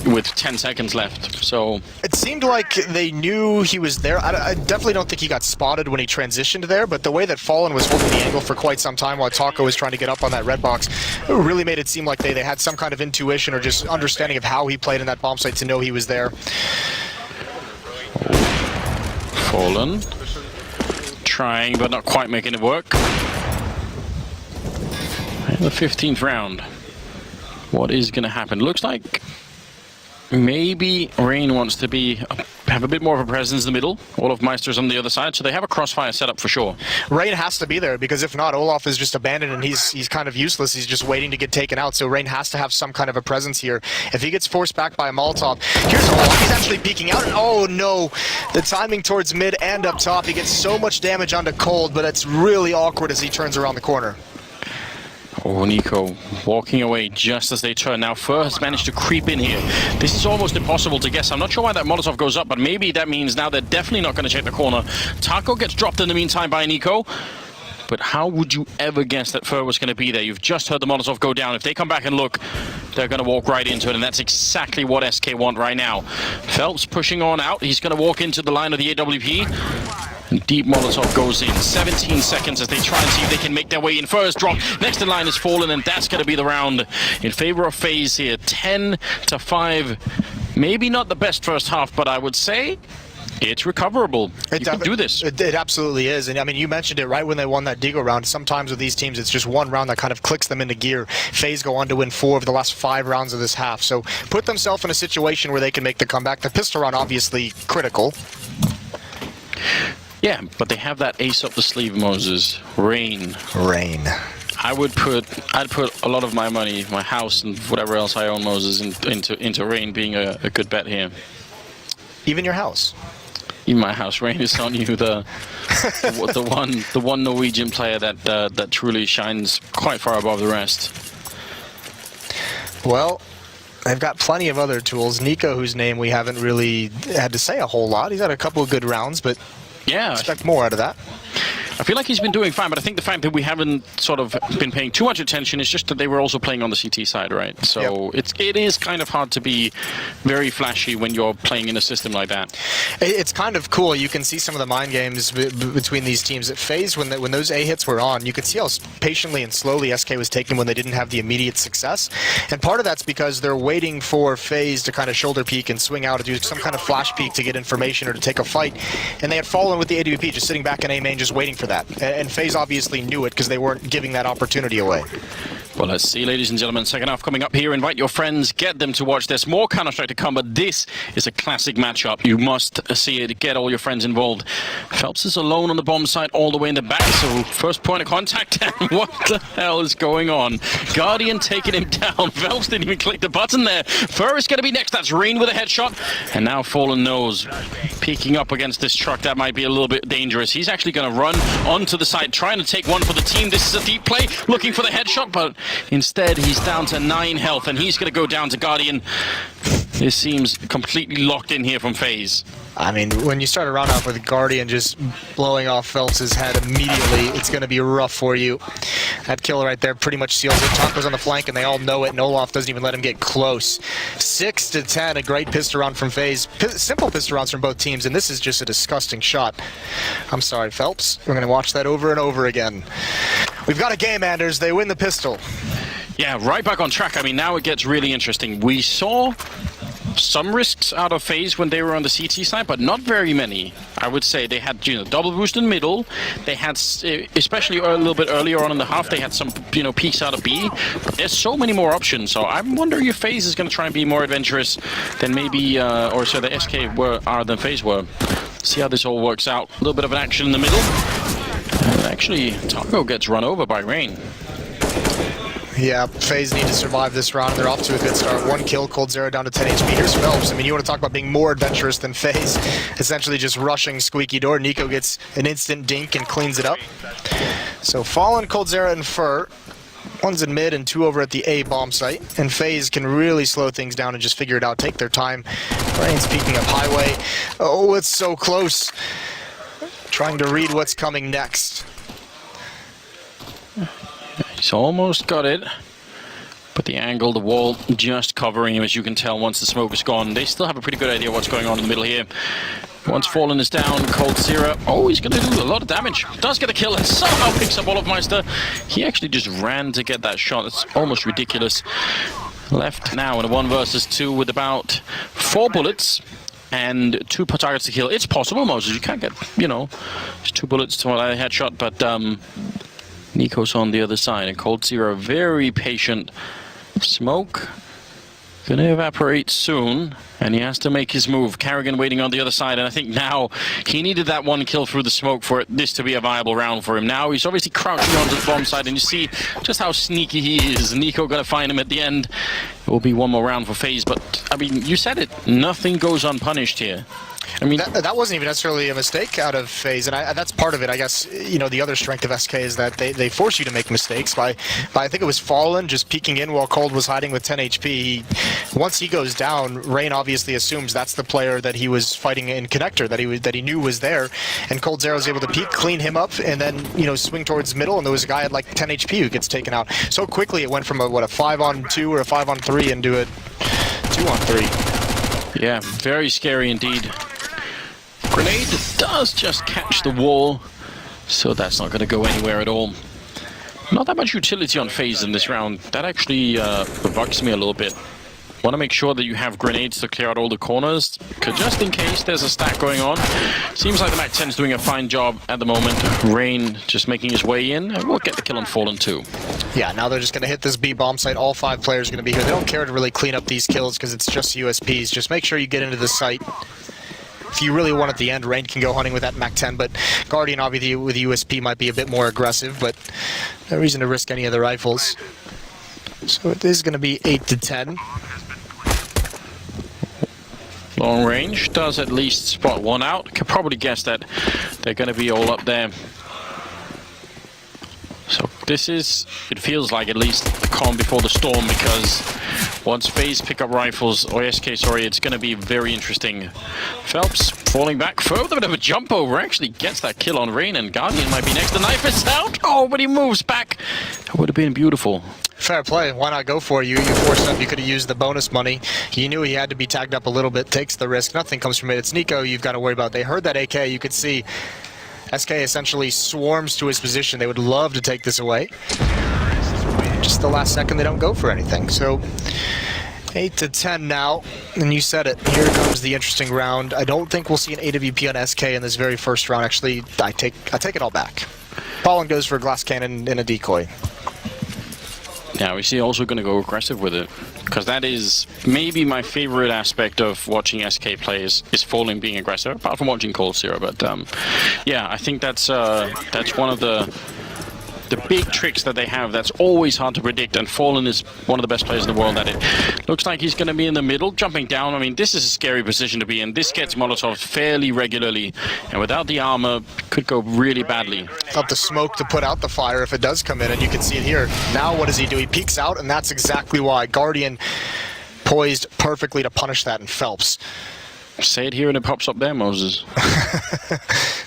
with 10 seconds left. So it seemed like they knew he was there. I definitely don't think he got spotted when he transitioned there, but the way that Fallen was holding the angle for quite some time while Taco was trying to get up on that red box, it really made it seem like they had some kind of intuition or just understanding of how he played in that bomb site to know he was there. Fallen trying, but not quite making it work. And the 15th round. What is going to happen? Looks like maybe Rain wants to have a bit more of a presence in the middle. Olaf Meister's on the other side, so they have a crossfire set up for sure. Rain has to be there, because if not, Olaf is just abandoned and he's kind of useless. He's just waiting to get taken out, so Rain has to have some kind of a presence here. If he gets forced back by a Molotov, here's Olaf. He's actually peeking out, and oh no! The timing towards mid and up top. He gets so much damage onto Cold, but it's really awkward as he turns around the corner. Oh, Nico walking away just as they turn. Now Fur has managed to creep in here. This is almost impossible to guess. I'm not sure why that Molotov goes up, but maybe that means now they're definitely not going to check the corner. Taco gets dropped in the meantime by Nico. But how would you ever guess that Fur was going to be there? You've just heard the Molotov go down. If they come back and look, they're going to walk right into it, and that's exactly what SK want right now. Phelps pushing on out. He's going to walk into the line of the AWP. And deep Molotov goes in. 17 seconds as they try and see if they can make their way in. First drop. Next in line is Fallen, and that's going to be the round in favor of FaZe here. 10-5. Maybe not the best first half, but I would say it's recoverable. You can do this. It absolutely is. And I mean, you mentioned it right when they won that Deagle round. Sometimes with these teams, it's just one round that kind of clicks them into gear. FaZe go on to win 4 of the last 5 rounds of this half. So put themselves in a situation where they can make the comeback. The pistol round, obviously critical. Yeah, but they have that ace up the sleeve, Moses. Rain. I'd put a lot of my money, my house and whatever else I own, Moses, into Rain being a good bet here. Even your house? Even my house. Rain is on you, the one Norwegian player that truly shines quite far above the rest. Well, they've got plenty of other tools. Nico, whose name we haven't really had to say a whole lot. He's had a couple of good rounds, but yeah, expect more out of that. I feel like he's been doing fine, but I think the fact that we haven't sort of been paying too much attention is just that they were also playing on the CT side, right? So yep. It is kind of hard to be very flashy when you're playing in a system like that. It's kind of cool. You can see some of the mind games between these teams. At FaZe, when those A hits were on, you could see how patiently and slowly SK was taking when they didn't have the immediate success. And part of that's because they're waiting for FaZe to kind of shoulder peek and swing out or do some kind of flash peek to get information or to take a fight. And they had fallen with the AWP, just sitting back in A main, just waiting for that. And FaZe obviously knew it because they weren't giving that opportunity away. Well, let's see, ladies and gentlemen. Second half coming up here. Invite your friends, get them to watch. There's more Counter-Strike to come, but this is a classic matchup. You must see it. Get all your friends involved. Phelps is alone on the bomb site all the way in the back, so first point of contact. What the hell is going on? Guardian taking him down. Phelps didn't even click the button there. Fur is going to be next. That's Rain with a headshot. And now Fallen knows. Peeking up against this truck, that might be a little bit dangerous. He's actually going to run onto the side, trying to take one for the team. This is a deep play, looking for the headshot, but Instead, he's down to 9 health, and he's going to go down to Guardian. This seems completely locked in here from FaZe. I mean, when you start a round off with Guardian just blowing off Phelps' head immediately, it's going to be rough for you. That kill right there pretty much seals it. Taco's on the flank, and they all know it, and Olaf doesn't even let him get close. 6-10, a great pistol round from FaZe. Simple pistol rounds from both teams, and this is just a disgusting shot. I'm sorry, Phelps. We're going to watch that over and over again. We've got a game, Anders. They win the pistol. Yeah, right back on track. I mean, now it gets really interesting. We saw some risks out of FaZe when they were on the CT side, but not very many. I would say they had, double boost in the middle. They had, especially a little bit earlier on in the half, they had some, peaks out of B. But there's so many more options. So I'm wondering if FaZe is going to try and be more adventurous than maybe, the SK than FaZe were. See how this all works out. A little bit of an action in the middle. And actually, Taco gets run over by Rain. Yeah, FaZe need to survive this round, and they're off to a good start. 1 kill, coldzera down to 10 HP. Here's Phelps. I mean, you want to talk about being more adventurous than FaZe. Essentially just rushing squeaky door. Nico gets an instant dink and cleans it up. So Fallen, coldzera, and Fur. 1's in mid and 2 over at the A bomb site. And FaZe can really slow things down and just figure it out, take their time. Rain's peeking up highway. Oh, it's so close. Trying to read what's coming next. He's almost got it, but the angle, the wall just covering him, as you can tell once the smoke is gone. They still have a pretty good idea what's going on in the middle here. Once Fallen is down, coldzera, he's going to do a lot of damage. Does get a kill and somehow picks up Olofmeister. He actually just ran to get that shot. It's almost ridiculous. Left now in a 1 versus 2 with about 4 bullets. And 2 targets to kill. It's possible, Moses. You can't get, just 2 bullets to a headshot, but Nico's on the other side, and coldzera very patient. Smoke gonna evaporate soon, and he has to make his move. Carrigan waiting on the other side, and I think now he needed that 1 kill through the smoke for this to be a viable round for him. Now he's obviously crouching onto the bomb side, and you see just how sneaky he is. Nico gonna find him at the end. It will be 1 more round for FaZe, but I mean, you said it. Nothing goes unpunished here. I mean, that wasn't even necessarily a mistake out of FaZe, and that's part of it. I guess the other strength of SK is that they force you to make mistakes. By I think it was Fallen just peeking in while Cold was hiding with 10 HP. Once he goes down, Rain obviously assumes that's the player that he was fighting in connector that he knew was there, and coldzera was able to peek, clean him up, and then swing towards middle, and there was a guy at like 10 HP who gets taken out. So quickly it went from a 5-on-2 or a 5-on-3 into a 2-on-3. Yeah, very scary indeed. Grenade does just catch the wall, so that's not going to go anywhere at all. Not that much utility on FaZe in this round. That actually bugs me a little bit. Want to make sure that you have grenades to clear out all the corners, because just in case there's a stack going on. Seems like the Mac 10's doing a fine job at the moment. Rain just making his way in, and we'll get the kill on Fallen too. Yeah, now they're just going to hit this B bomb site. All 5 players are going to be here. They don't care to really clean up these kills because it's just USPs. Just make sure you get into the site. If you really want at the end, Rain can go hunting with that Mac 10, but Guardian obviously with USP might be a bit more aggressive, but no reason to risk any of the rifles. So it is going to be 8-10. Long range does at least spot 1 out. Can probably guess that they're going to be all up there. So this is, it feels like at least the calm before the storm, because once FaZe pick up rifles, or SK, sorry, it's going to be very interesting. Phelps falling back, further bit of a jump over, actually gets that kill on Rain, and Guardian might be next. The knife is out, but he moves back. That would have been beautiful. Fair play, why not go for it? You forced up, you could have used the bonus money. You knew he had to be tagged up a little bit, takes the risk, nothing comes from it. It's Nico you've got to worry about. They heard that AK, you could see SK essentially swarms to his position. They would love to take this away. Just the last second, they don't go for anything. So 8-10 now, and you said it. Here comes the interesting round. I don't think we'll see an AWP on SK in this very first round. Actually, I take it all back. Fallen goes for a glass cannon and a decoy. Yeah, we see also going to go aggressive with it, because that is maybe my favorite aspect of watching SK play is Fallen being aggressive, apart from watching coldzera. But yeah, I think that's one of the the big tricks that they have, that's always hard to predict, and Fallen is one of the best players in the world at it. Looks like he's going to be in the middle, jumping down. I mean, this is a scary position to be in. This gets Molotov fairly regularly, and without the armor, could go really badly. Felt the smoke to put out the fire if it does come in, and you can see it here. Now what does he do? He peeks out, and that's exactly why. Guardian poised perfectly to punish that in Phelps. Say it here and it pops up there, Moses.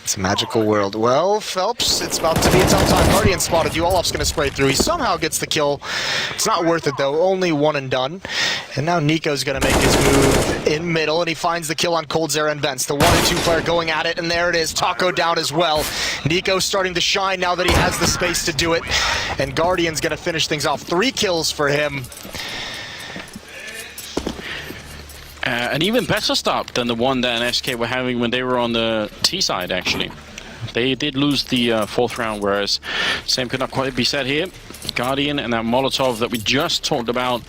It's a magical world. Well, Phelps, it's about to be a tough time. Guardian spotted you. Olaf's going to spray through. He somehow gets the kill. It's not worth it, though. Only one and done. And now Nico's going to make his move in middle, and he finds the kill on coldzera and Vents. The 1 and 2 player going at it, and there it is. Taco down as well. Nico starting to shine now that he has the space to do it. And Guardian's going to finish things off. 3 kills for him. An even better start than the one that SK were having when they were on the T side, actually. They did lose the 4th round, whereas same could not quite be said here. Guardian and that Molotov that we just talked about,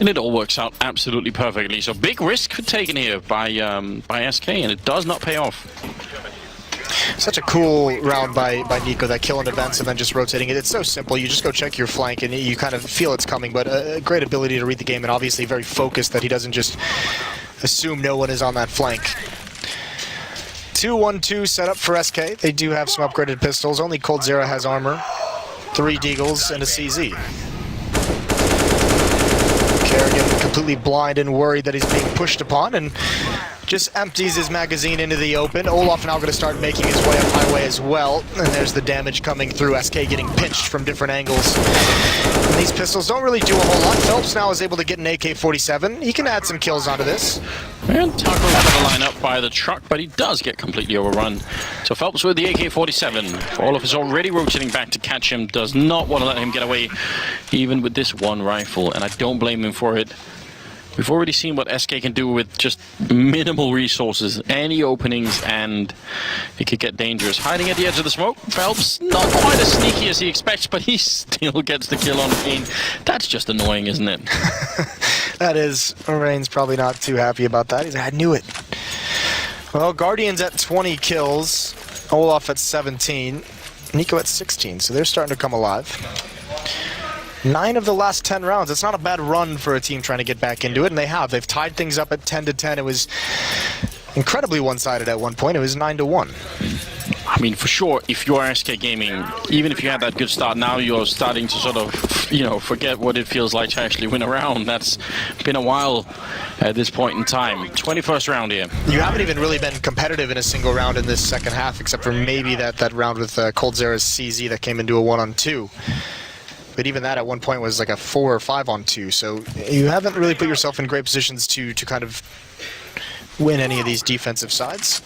and it all works out absolutely perfectly. So big risk taken here by SK, and it does not pay off. Such a cool round by Nico, that kill in events and then just rotating it. It's so simple. You just go check your flank and you kind of feel it's coming, but a great ability to read the game, and obviously very focused that he doesn't just assume no one is on that flank. 2-1-2 set up for SK. They do have some upgraded pistols. Only coldzera has armor. 3 deagles and a CZ. Kerrigan completely blind and worried that he's being pushed upon, and just empties his magazine into the open. Olaf now going to start making his way up highway as well. And there's the damage coming through. SK getting pinched from different angles. And these pistols don't really do a whole lot. Phelps now is able to get an AK-47. He can add some kills onto this. And Taco's going to line up by the truck, but he does get completely overrun. So Phelps with the AK-47. Olaf is already rotating back to catch him. Does not want to let him get away, even with this one rifle. And I don't blame him for it. We've already seen what SK can do with just minimal resources, any openings, and it could get dangerous. Hiding at the edge of the smoke, Phelps not quite as sneaky as he expects, but he still gets the kill on Kane. That's just annoying, isn't it? That is. Rain's probably not too happy about that. He's like, I knew it. Well, Guardian's at 20 kills, Olaf at 17, Nico at 16, so they're starting to come alive. 9 of the last 10 rounds. It's not a bad run for a team trying to get back into it, and they have. They've tied things up at 10-10. It was incredibly one-sided at one point. It was 9-1. I mean, for sure, if you're SK Gaming, even if you had that good start, now you're starting to sort of, you know, forget what it feels like to actually win a round. That's been a while at this point in time. 21st round here. You haven't even really been competitive in a single round in this second half, except for maybe that round with coldzera's CZ that came into a 1-on-2. But even that at one point was like a 4 or 5-on-2, so you haven't really put yourself in great positions to kind of win any of these defensive sides.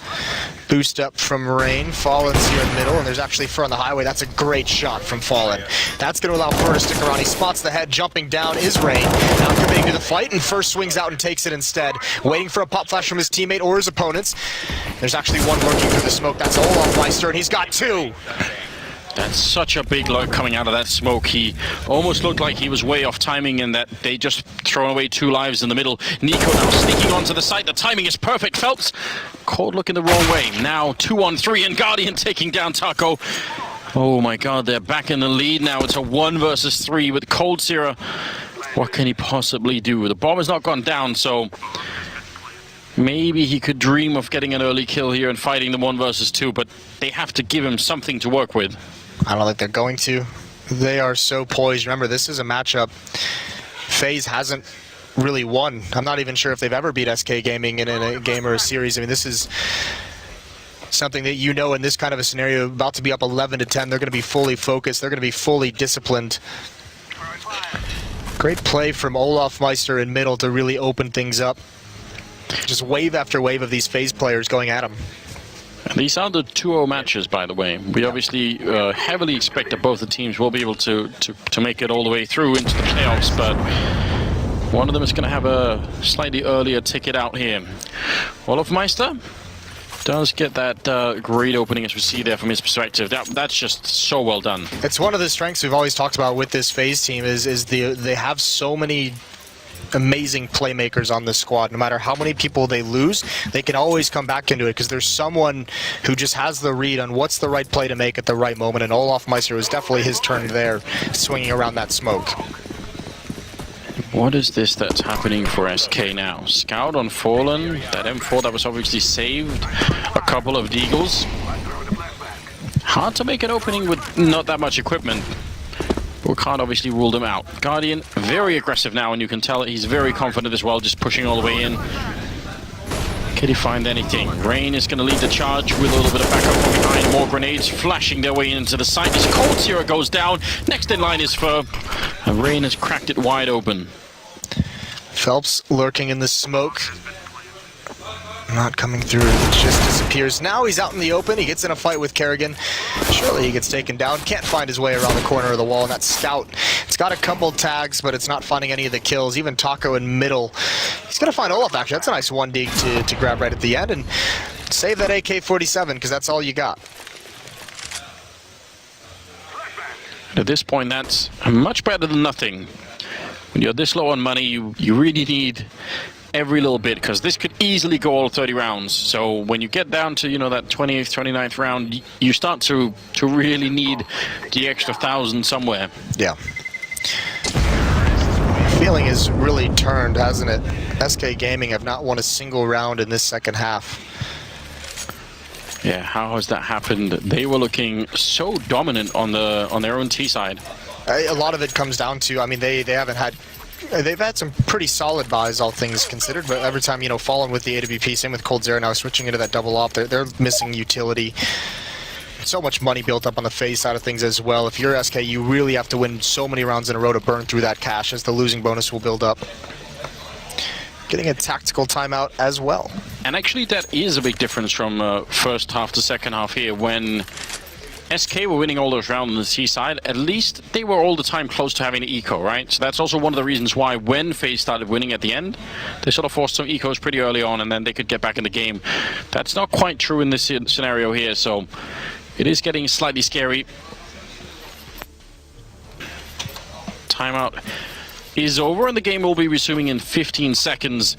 Boost up from Rain. Fallen's here in the middle, and there's actually Fur on the highway. That's a great shot from Fallen. That's going to allow Fur to stick around. He spots the head. Jumping down is Rain. Now committing to the fight, and Fur swings out and takes it instead. Waiting for a pop flash from his teammate or his opponents. There's actually one working through the smoke. That's Olaf Meister, and he's got 2. That's such a big load coming out of that smoke. He almost looked like he was way off timing in that they just thrown away 2 lives in the middle. Nico now sneaking onto the site. The timing is perfect. Phelps caught looking the wrong way. Now 2-on-3 and Guardian taking down Taco. Oh my god, they're back in the lead now. It's a 1 versus 3 with coldzera. What can he possibly do? The bomb has not gone down, so maybe he could dream of getting an early kill here and fighting the 1 versus 2, but they have to give him something to work with. I don't think they're going to. They are so poised. Remember, this is a matchup FaZe hasn't really won. I'm not even sure if they've ever beat SK Gaming in a game or a series. I mean, this is something that you know in this kind of a scenario, about to be up 11-10, they're going to be fully focused. They're going to be fully disciplined. Great play from Olaf Meister in middle to really open things up. Just wave after wave of these FaZe players going at him. These are the 2-0 matches, by the way. We obviously heavily expect that both the teams will be able to make it all the way through into the playoffs, but one of them is going to have a slightly earlier ticket out here. Olaf Meister does get that great opening, as we see there from his perspective. That's just so well done. It's one of the strengths we've always talked about with this FaZe team is they have so many amazing playmakers on this squad. No matter how many people they lose, they can always come back into it because there's someone who just has the read on what's the right play to make at the right moment, and Olofmeister was definitely his turn there, swinging around that smoke. What is this that's happening for SK now? Scout on Fallen, that M4 that was obviously saved, a couple of Deagles. Hard to make an opening with not that much equipment. We can't obviously rule them out. Guardian, very aggressive now, and you can tell he's very confident as well, just pushing all the way in. Can he find anything? Rain is going to lead the charge with a little bit of backup from behind. More grenades flashing their way into the site as Cold Zero goes down. Next in line is Fur. And Rain has cracked it wide open. Phelps lurking in the smoke. Not coming through, it just disappears. Now he's out in the open, he gets in a fight with Kerrigan. Surely he gets taken down, can't find his way around the corner of the wall, and that Scout, it's got a couple tags, but it's not finding any of the kills. Even Taco in middle. He's gonna find Olaf, actually. That's a nice 1D to grab right at the end, and save that AK-47, because that's all you got. At this point, that's much better than nothing. When you're this low on money, you really need every little bit, because this could easily go all 30 rounds. So when you get down to, you know, that 28th, 29th round, you start to really need the extra 1,000 somewhere. Yeah. Feeling has really turned, hasn't it? SK Gaming have not won a single round in this second half. Yeah, how has that happened? They were looking so dominant on their own T side. A lot of it comes down to, I mean, they've had some pretty solid buys, all things considered, but every time, you know, Fallen with the AWP, same with Cold Zero now switching into that double op, they're missing utility. So much money built up on the FaZe side of things as well. If you're SK, you really have to win so many rounds in a row to burn through that cash, as the losing bonus will build up. Getting a tactical timeout as well. And actually that is a big difference from first half to second half here. When SK were winning all those rounds on the C side, at least they were all the time close to having an eco, right? So that's also one of the reasons why when FaZe started winning at the end, they sort of forced some ecos pretty early on, and then they could get back in the game. That's not quite true in this scenario here, so it is getting slightly scary. Timeout is over, and the game will be resuming in 15 seconds.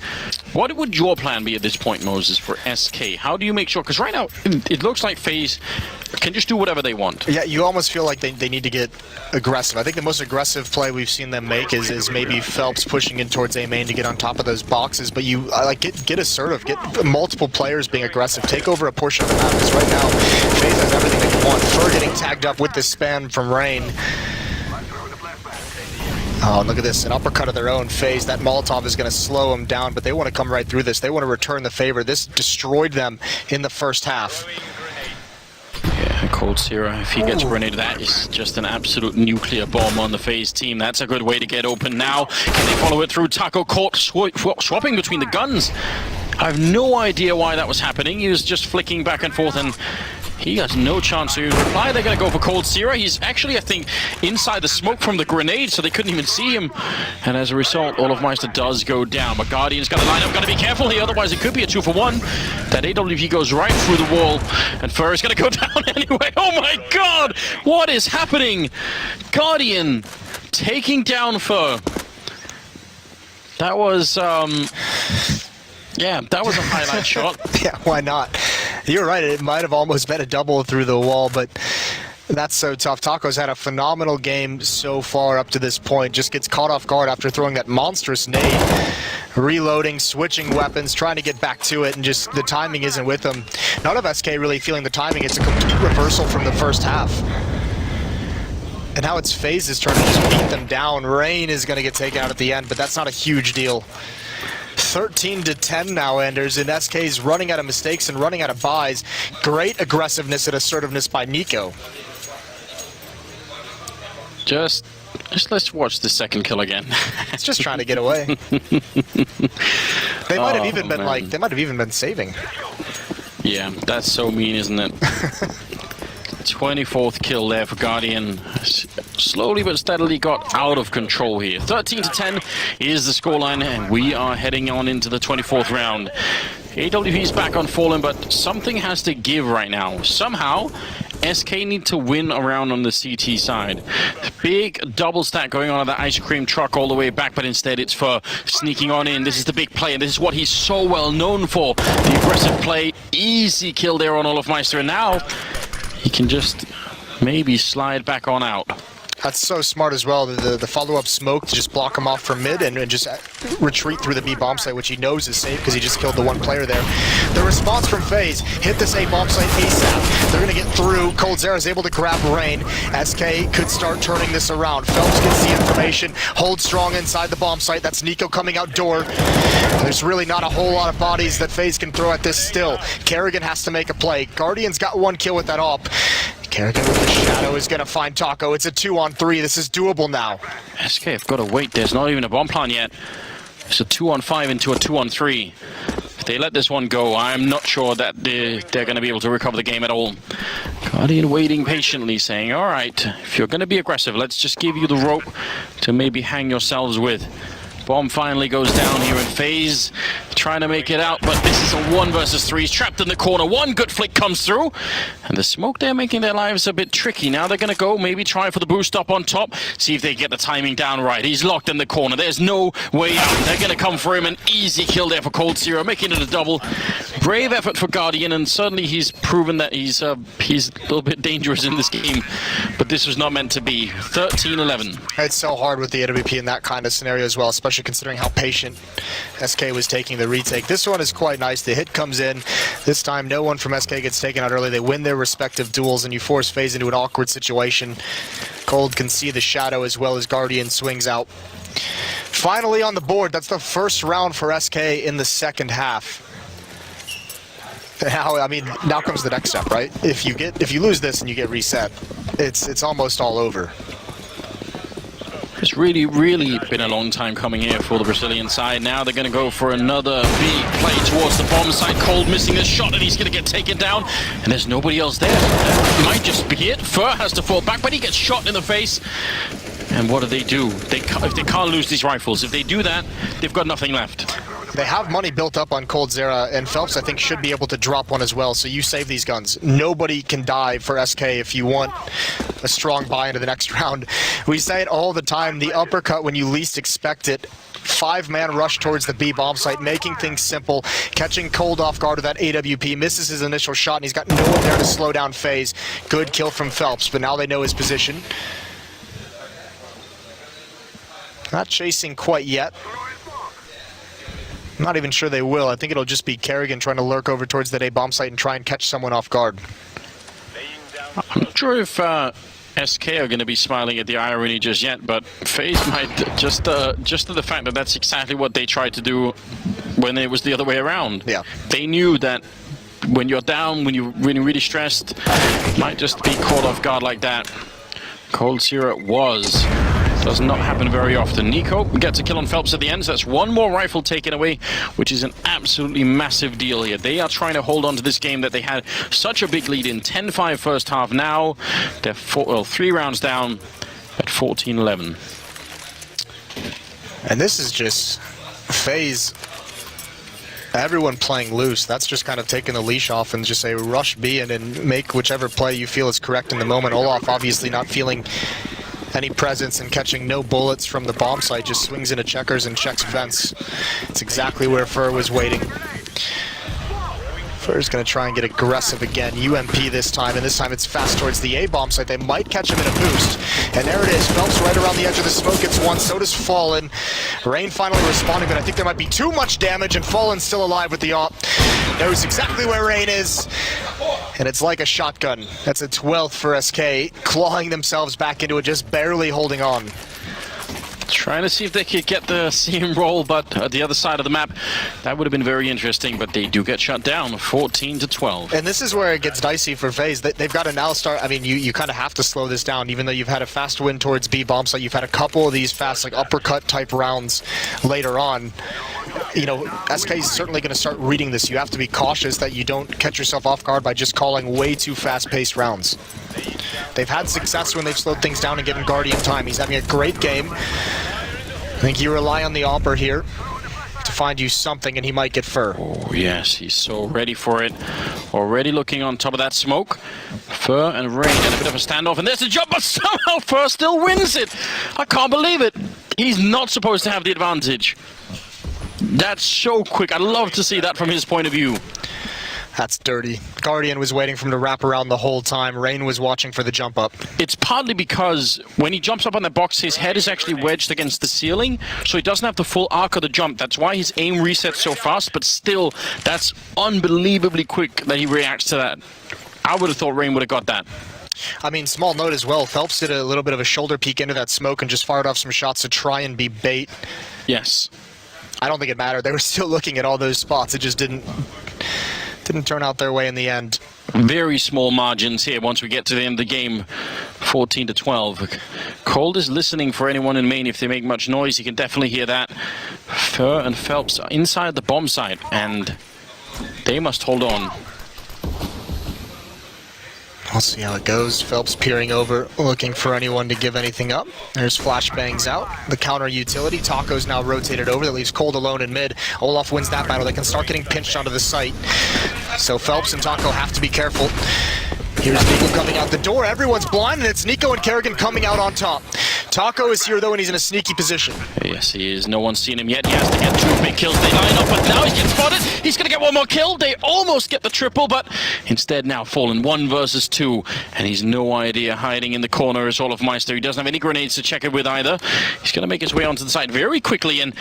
What would your plan be at this point, Moses, for SK? How do you make sure? Because right now, it looks like FaZe can just do whatever they want. Yeah, you almost feel like they need to get aggressive. I think the most aggressive play we've seen them make is maybe Phelps pushing in towards A main to get on top of those boxes, but you like get assertive, get multiple players being aggressive, take over a portion of the map, because right now, FaZe has everything they can want. Fur getting tagged up with this spam from Rain. Oh, look at this, an uppercut of their own. FaZe, that Molotov is going to slow them down, but they want to come right through this. They want to return the favor. This destroyed them in the first half. Yeah, Cold Zero, if he gets grenaded, that is just an absolute nuclear bomb on the FaZe team. That's a good way to get open now. Can they follow it through? Taco caught swapping between the guns. I have no idea why that was happening. He was just flicking back and forth, and he has no chance to reply. They're going to go for Cold Zero. He's actually, I think, inside the smoke from the grenade, so they couldn't even see him. And as a result, Olofmeister does go down. But Guardian's got to line up. Got to be careful here, otherwise it could be a 2-for-1. That AWP goes right through the wall, and Fur is going to go down anyway. Oh my god! What is happening? Guardian taking down Fur. That was, yeah, that was a highlight shot. Yeah, why not? You're right, it might have almost been a double through the wall, but that's so tough. Taco's had a phenomenal game so far up to this point. Just gets caught off guard after throwing that monstrous nade. Reloading, switching weapons, trying to get back to it, and just the timing isn't with him. None of SK really feeling the timing. It's a complete reversal from the first half. And now it's FaZe's turn to just beat them down. Rain is going to get taken out at the end, but that's not a huge deal. 13-10 now, Anders, and SK's running out of mistakes and running out of buys. Great aggressiveness and assertiveness by Nico. Just let's watch the second kill again. It's just trying to get away. They might have even been like, they might have even been saving. Yeah, that's so mean, isn't it? 24th kill there for Guardian. Slowly but steadily got out of control here. 13-10 is the scoreline, and we are heading on into the 24th round. AWP is back on Fallen, but something has to give right now. Somehow, SK need to win around on the CT side. Big double stack going on at that ice cream truck all the way back, but instead it's for sneaking on in. This is the big play, and this is what he's so well known for. The aggressive play, easy kill there on Olofmeister, and now he can just maybe slide back on out. That's so smart as well. The follow-up smoke to just block him off from mid and just retreat through the B bomb site, which he knows is safe because he just killed the one player there. The response from FaZe, hit this A bomb site ASAP. They're going to get through. coldzera is able to grab Rain. SK could start turning this around. Phelps gets the information, holds strong inside the bomb site. That's Nico coming out door. There's really not a whole lot of bodies that FaZe can throw at this still. Kerrigan has to make a play. Guardian's got one kill with that op. Kerrigan with the shadow is going to find Taco. It's a 2-on-3. This is doable now. SK have got to wait. There's not even a bomb plan yet. It's a 2-on-5 into a 2-on-3. If they let this one go, I'm not sure that they're going to be able to recover the game at all. Guardian waiting patiently, saying, all right, if you're going to be aggressive, let's just give you the rope to maybe hang yourselves with. Bomb finally goes down here in FaZe, trying to make it out, but this is a 1 versus 3. He's trapped in the corner. One good flick comes through, and the smoke there making their lives a bit tricky. Now they're going to go, maybe try for the boost up on top, see if they get the timing down right. He's locked in the corner. There's no way out. They're going to come for him. An easy kill there for coldzera, making it a double. Brave effort for Guardian, and certainly he's proven that he's a little bit dangerous in this game, but this was not meant to be. 13-11. It's so hard with the AWP in that kind of scenario as well, especially considering how patient SK was taking the retake. This one is quite nice. The hit comes in. This time, no one from SK gets taken out early. They win their respective duels, and you force FaZe into an awkward situation. Cold can see the shadow as well as Guardian swings out. Finally on the board, that's the first round for SK in the second half. Now, I mean, now comes the next step, right? If you lose this and you get reset, it's almost all over. It's really been a long time coming here for the Brazilian side. Now they're going to go for another big play towards the bomb site. Cold missing a shot, and he's going to get taken down. And there's nobody else there. That might just be it. Fur has to fall back, but he gets shot in the face. And what do? If they can't lose these rifles, if they do that, they've got nothing left. They have money built up on coldzera, and Phelps, I think, should be able to drop one as well, so you save these guns. Nobody can die for SK if you want a strong buy into the next round. We say it all the time, the uppercut when you least expect it. 5-man rush towards the B bomb site, making things simple, catching Cold off guard with that AWP, misses his initial shot, and he's got no one there to slow down FaZe. Good kill from Phelps, but now they know his position. Not chasing quite yet. I'm not even sure they will. I think it'll just be Kerrigan trying to lurk over towards that A bomb site and try and catch someone off guard. I'm not sure if SK are going to be smiling at the irony just yet, but FaZe might just to the fact that that's exactly what they tried to do when it was the other way around. Yeah. They knew that when you're down, when you're really stressed, you might just be caught off guard like that. coldzera was. Does not happen very often. Nico gets a kill on Phelps at the end, so that's one more rifle taken away, which is an absolutely massive deal here. They are trying to hold on to this game that they had such a big lead in. 10-5 first half. Now they're 3 rounds down at 14-11. And this is just FaZe. Everyone playing loose. That's just kind of taking the leash off and just say rush B and make whichever play you feel is correct in the moment. Olof obviously not feeling any presence and catching no bullets from the bomb site, just swings into checkers and checks vents. It's exactly where Fur was waiting. Fur's going to try and get aggressive again. UMP this time, and this time it's fast towards the A bomb site. They might catch him in a boost. And there it is. Phelps right around the edge of the smoke gets one. So does Fallen. Rain finally responding, but I think there might be too much damage, and Fallen's still alive with the op. Knows exactly where Rain is. And it's like a shotgun. That's a 12th for SK, clawing themselves back into it, just barely holding on. Trying to see if they could get the seam roll, but at the other side of the map, that would have been very interesting, but they do get shut down, 14-12. And this is where it gets dicey for FaZe. They've got to now start, I mean, you kind of have to slow this down, even though you've had a fast win towards B bomb site. You've had a couple of these fast, like, uppercut type rounds later on. You know, SK is certainly going to start reading this. You have to be cautious that you don't catch yourself off guard by just calling way too fast-paced rounds. They've had success when they've slowed things down and given Guardian time. He's having a great game. I think you rely on the Opper here to find you something, and he might get Fur. Oh, yes, he's so ready for it. Already looking on top of that smoke. Fur and Rain and a bit of a standoff, and there's the jump, but somehow Fur still wins it. I can't believe it. He's not supposed to have the advantage. That's so quick. I'd love to see that from his point of view. That's dirty. Guardian was waiting for him to wrap around the whole time. Rain was watching for the jump up. It's partly because when he jumps up on that box, his head is actually wedged against the ceiling, so he doesn't have the full arc of the jump. That's why his aim resets so fast, but still, that's unbelievably quick that he reacts to that. I would have thought Rain would have got that. I mean, small note as well, Phelps did a little bit of a shoulder peek into that smoke and just fired off some shots to try and be bait. Yes. I don't think it mattered. They were still looking at all those spots. It just didn't turn out their way in the end. Very small margins here once we get to the end of the game. 14-12. Cold is listening for anyone in main. If they make much noise, you can definitely hear that. Fur and Phelps are inside the bomb site, and they must hold on. We'll see how it goes. Phelps peering over, looking for anyone to give anything up. There's flashbangs out. The counter utility. Taco's now rotated over. That leaves Cold alone in mid. Olaf wins that battle. They can start getting pinched onto the site. So Phelps and Taco have to be careful. Here's Nico coming out the door. Everyone's blind, and it's Nico and Kerrigan coming out on top. Taco is here, though, and he's in a sneaky position. Yes, he is. No one's seen him yet. He has to get 2 big kills. They line up, but now he gets spotted. He's going to get 1 more kill. They almost get the triple, but instead now Fallen 1 versus 2. And he's no idea hiding in the corner as Olafmeister. He doesn't have any grenades to check it with either. He's going to make his way onto the side very quickly, and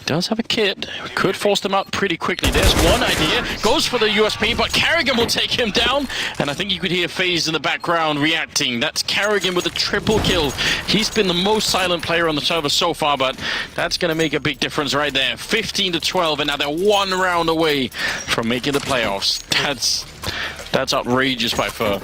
does have a kit. Could force them out pretty quickly. There's one idea. Goes for the USP, but Kerrigan will take him down. And I think you could hear FaZe in the background reacting. That's Kerrigan with a triple kill. He's been the most silent player on the server so far, but that's going to make a big difference right there. 15-12, and now they're 1 round away from making the playoffs. That's outrageous by Fur.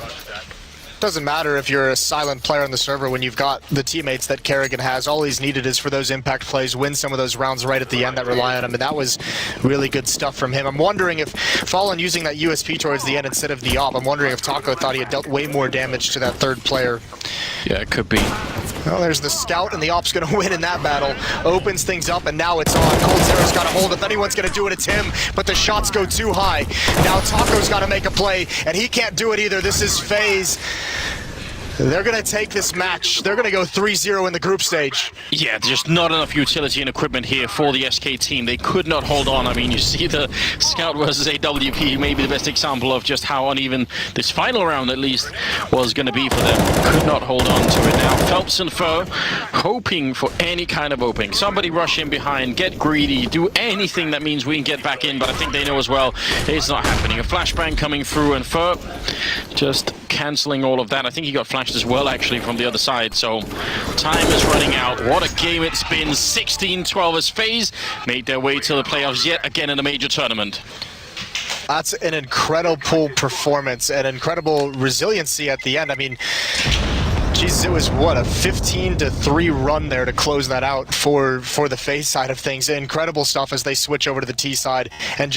Doesn't matter if you're a silent player on the server when you've got the teammates that Kerrigan has. All he's needed is for those impact plays, win some of those rounds right at the end that rely on him, and that was really good stuff from him. I'm wondering if Fallen using that USP towards the end instead of the op, I'm wondering if Taco thought he had dealt way more damage to that third player. Yeah, it could be. Well, there's the scout, and the op's going to win in that battle. Opens things up, and now it's on. Cold Zero's got a hold. If anyone's going to do it, it's him, but the shots go too high. Now Taco's got to make a play, and he can't do it either. This is FaZe. They're going to take this match. They're going to go 3-0 in the group stage. Yeah, just not enough utility and equipment here for the SK team. They could not hold on. I mean, you see the Scout versus AWP, maybe the best example of just how uneven this final round, at least, was going to be for them. Could not hold on to it. Now, Phelps and Fur hoping for any kind of opening. Somebody rush in behind, get greedy, do anything that means we can get back in, but I think they know as well it's not happening. A flashbang coming through, and Fur just cancelling all of that. I think he got flashed as well, actually, from the other side. So time is running out. What a game it's been. 16-12 as FaZe made their way to the playoffs yet again in a major tournament. That's an incredible performance and incredible resiliency at the end. I mean, Jesus, it was what, a 15-3 run there to close that out for the FaZe side of things. Incredible stuff as they switch over to the T side and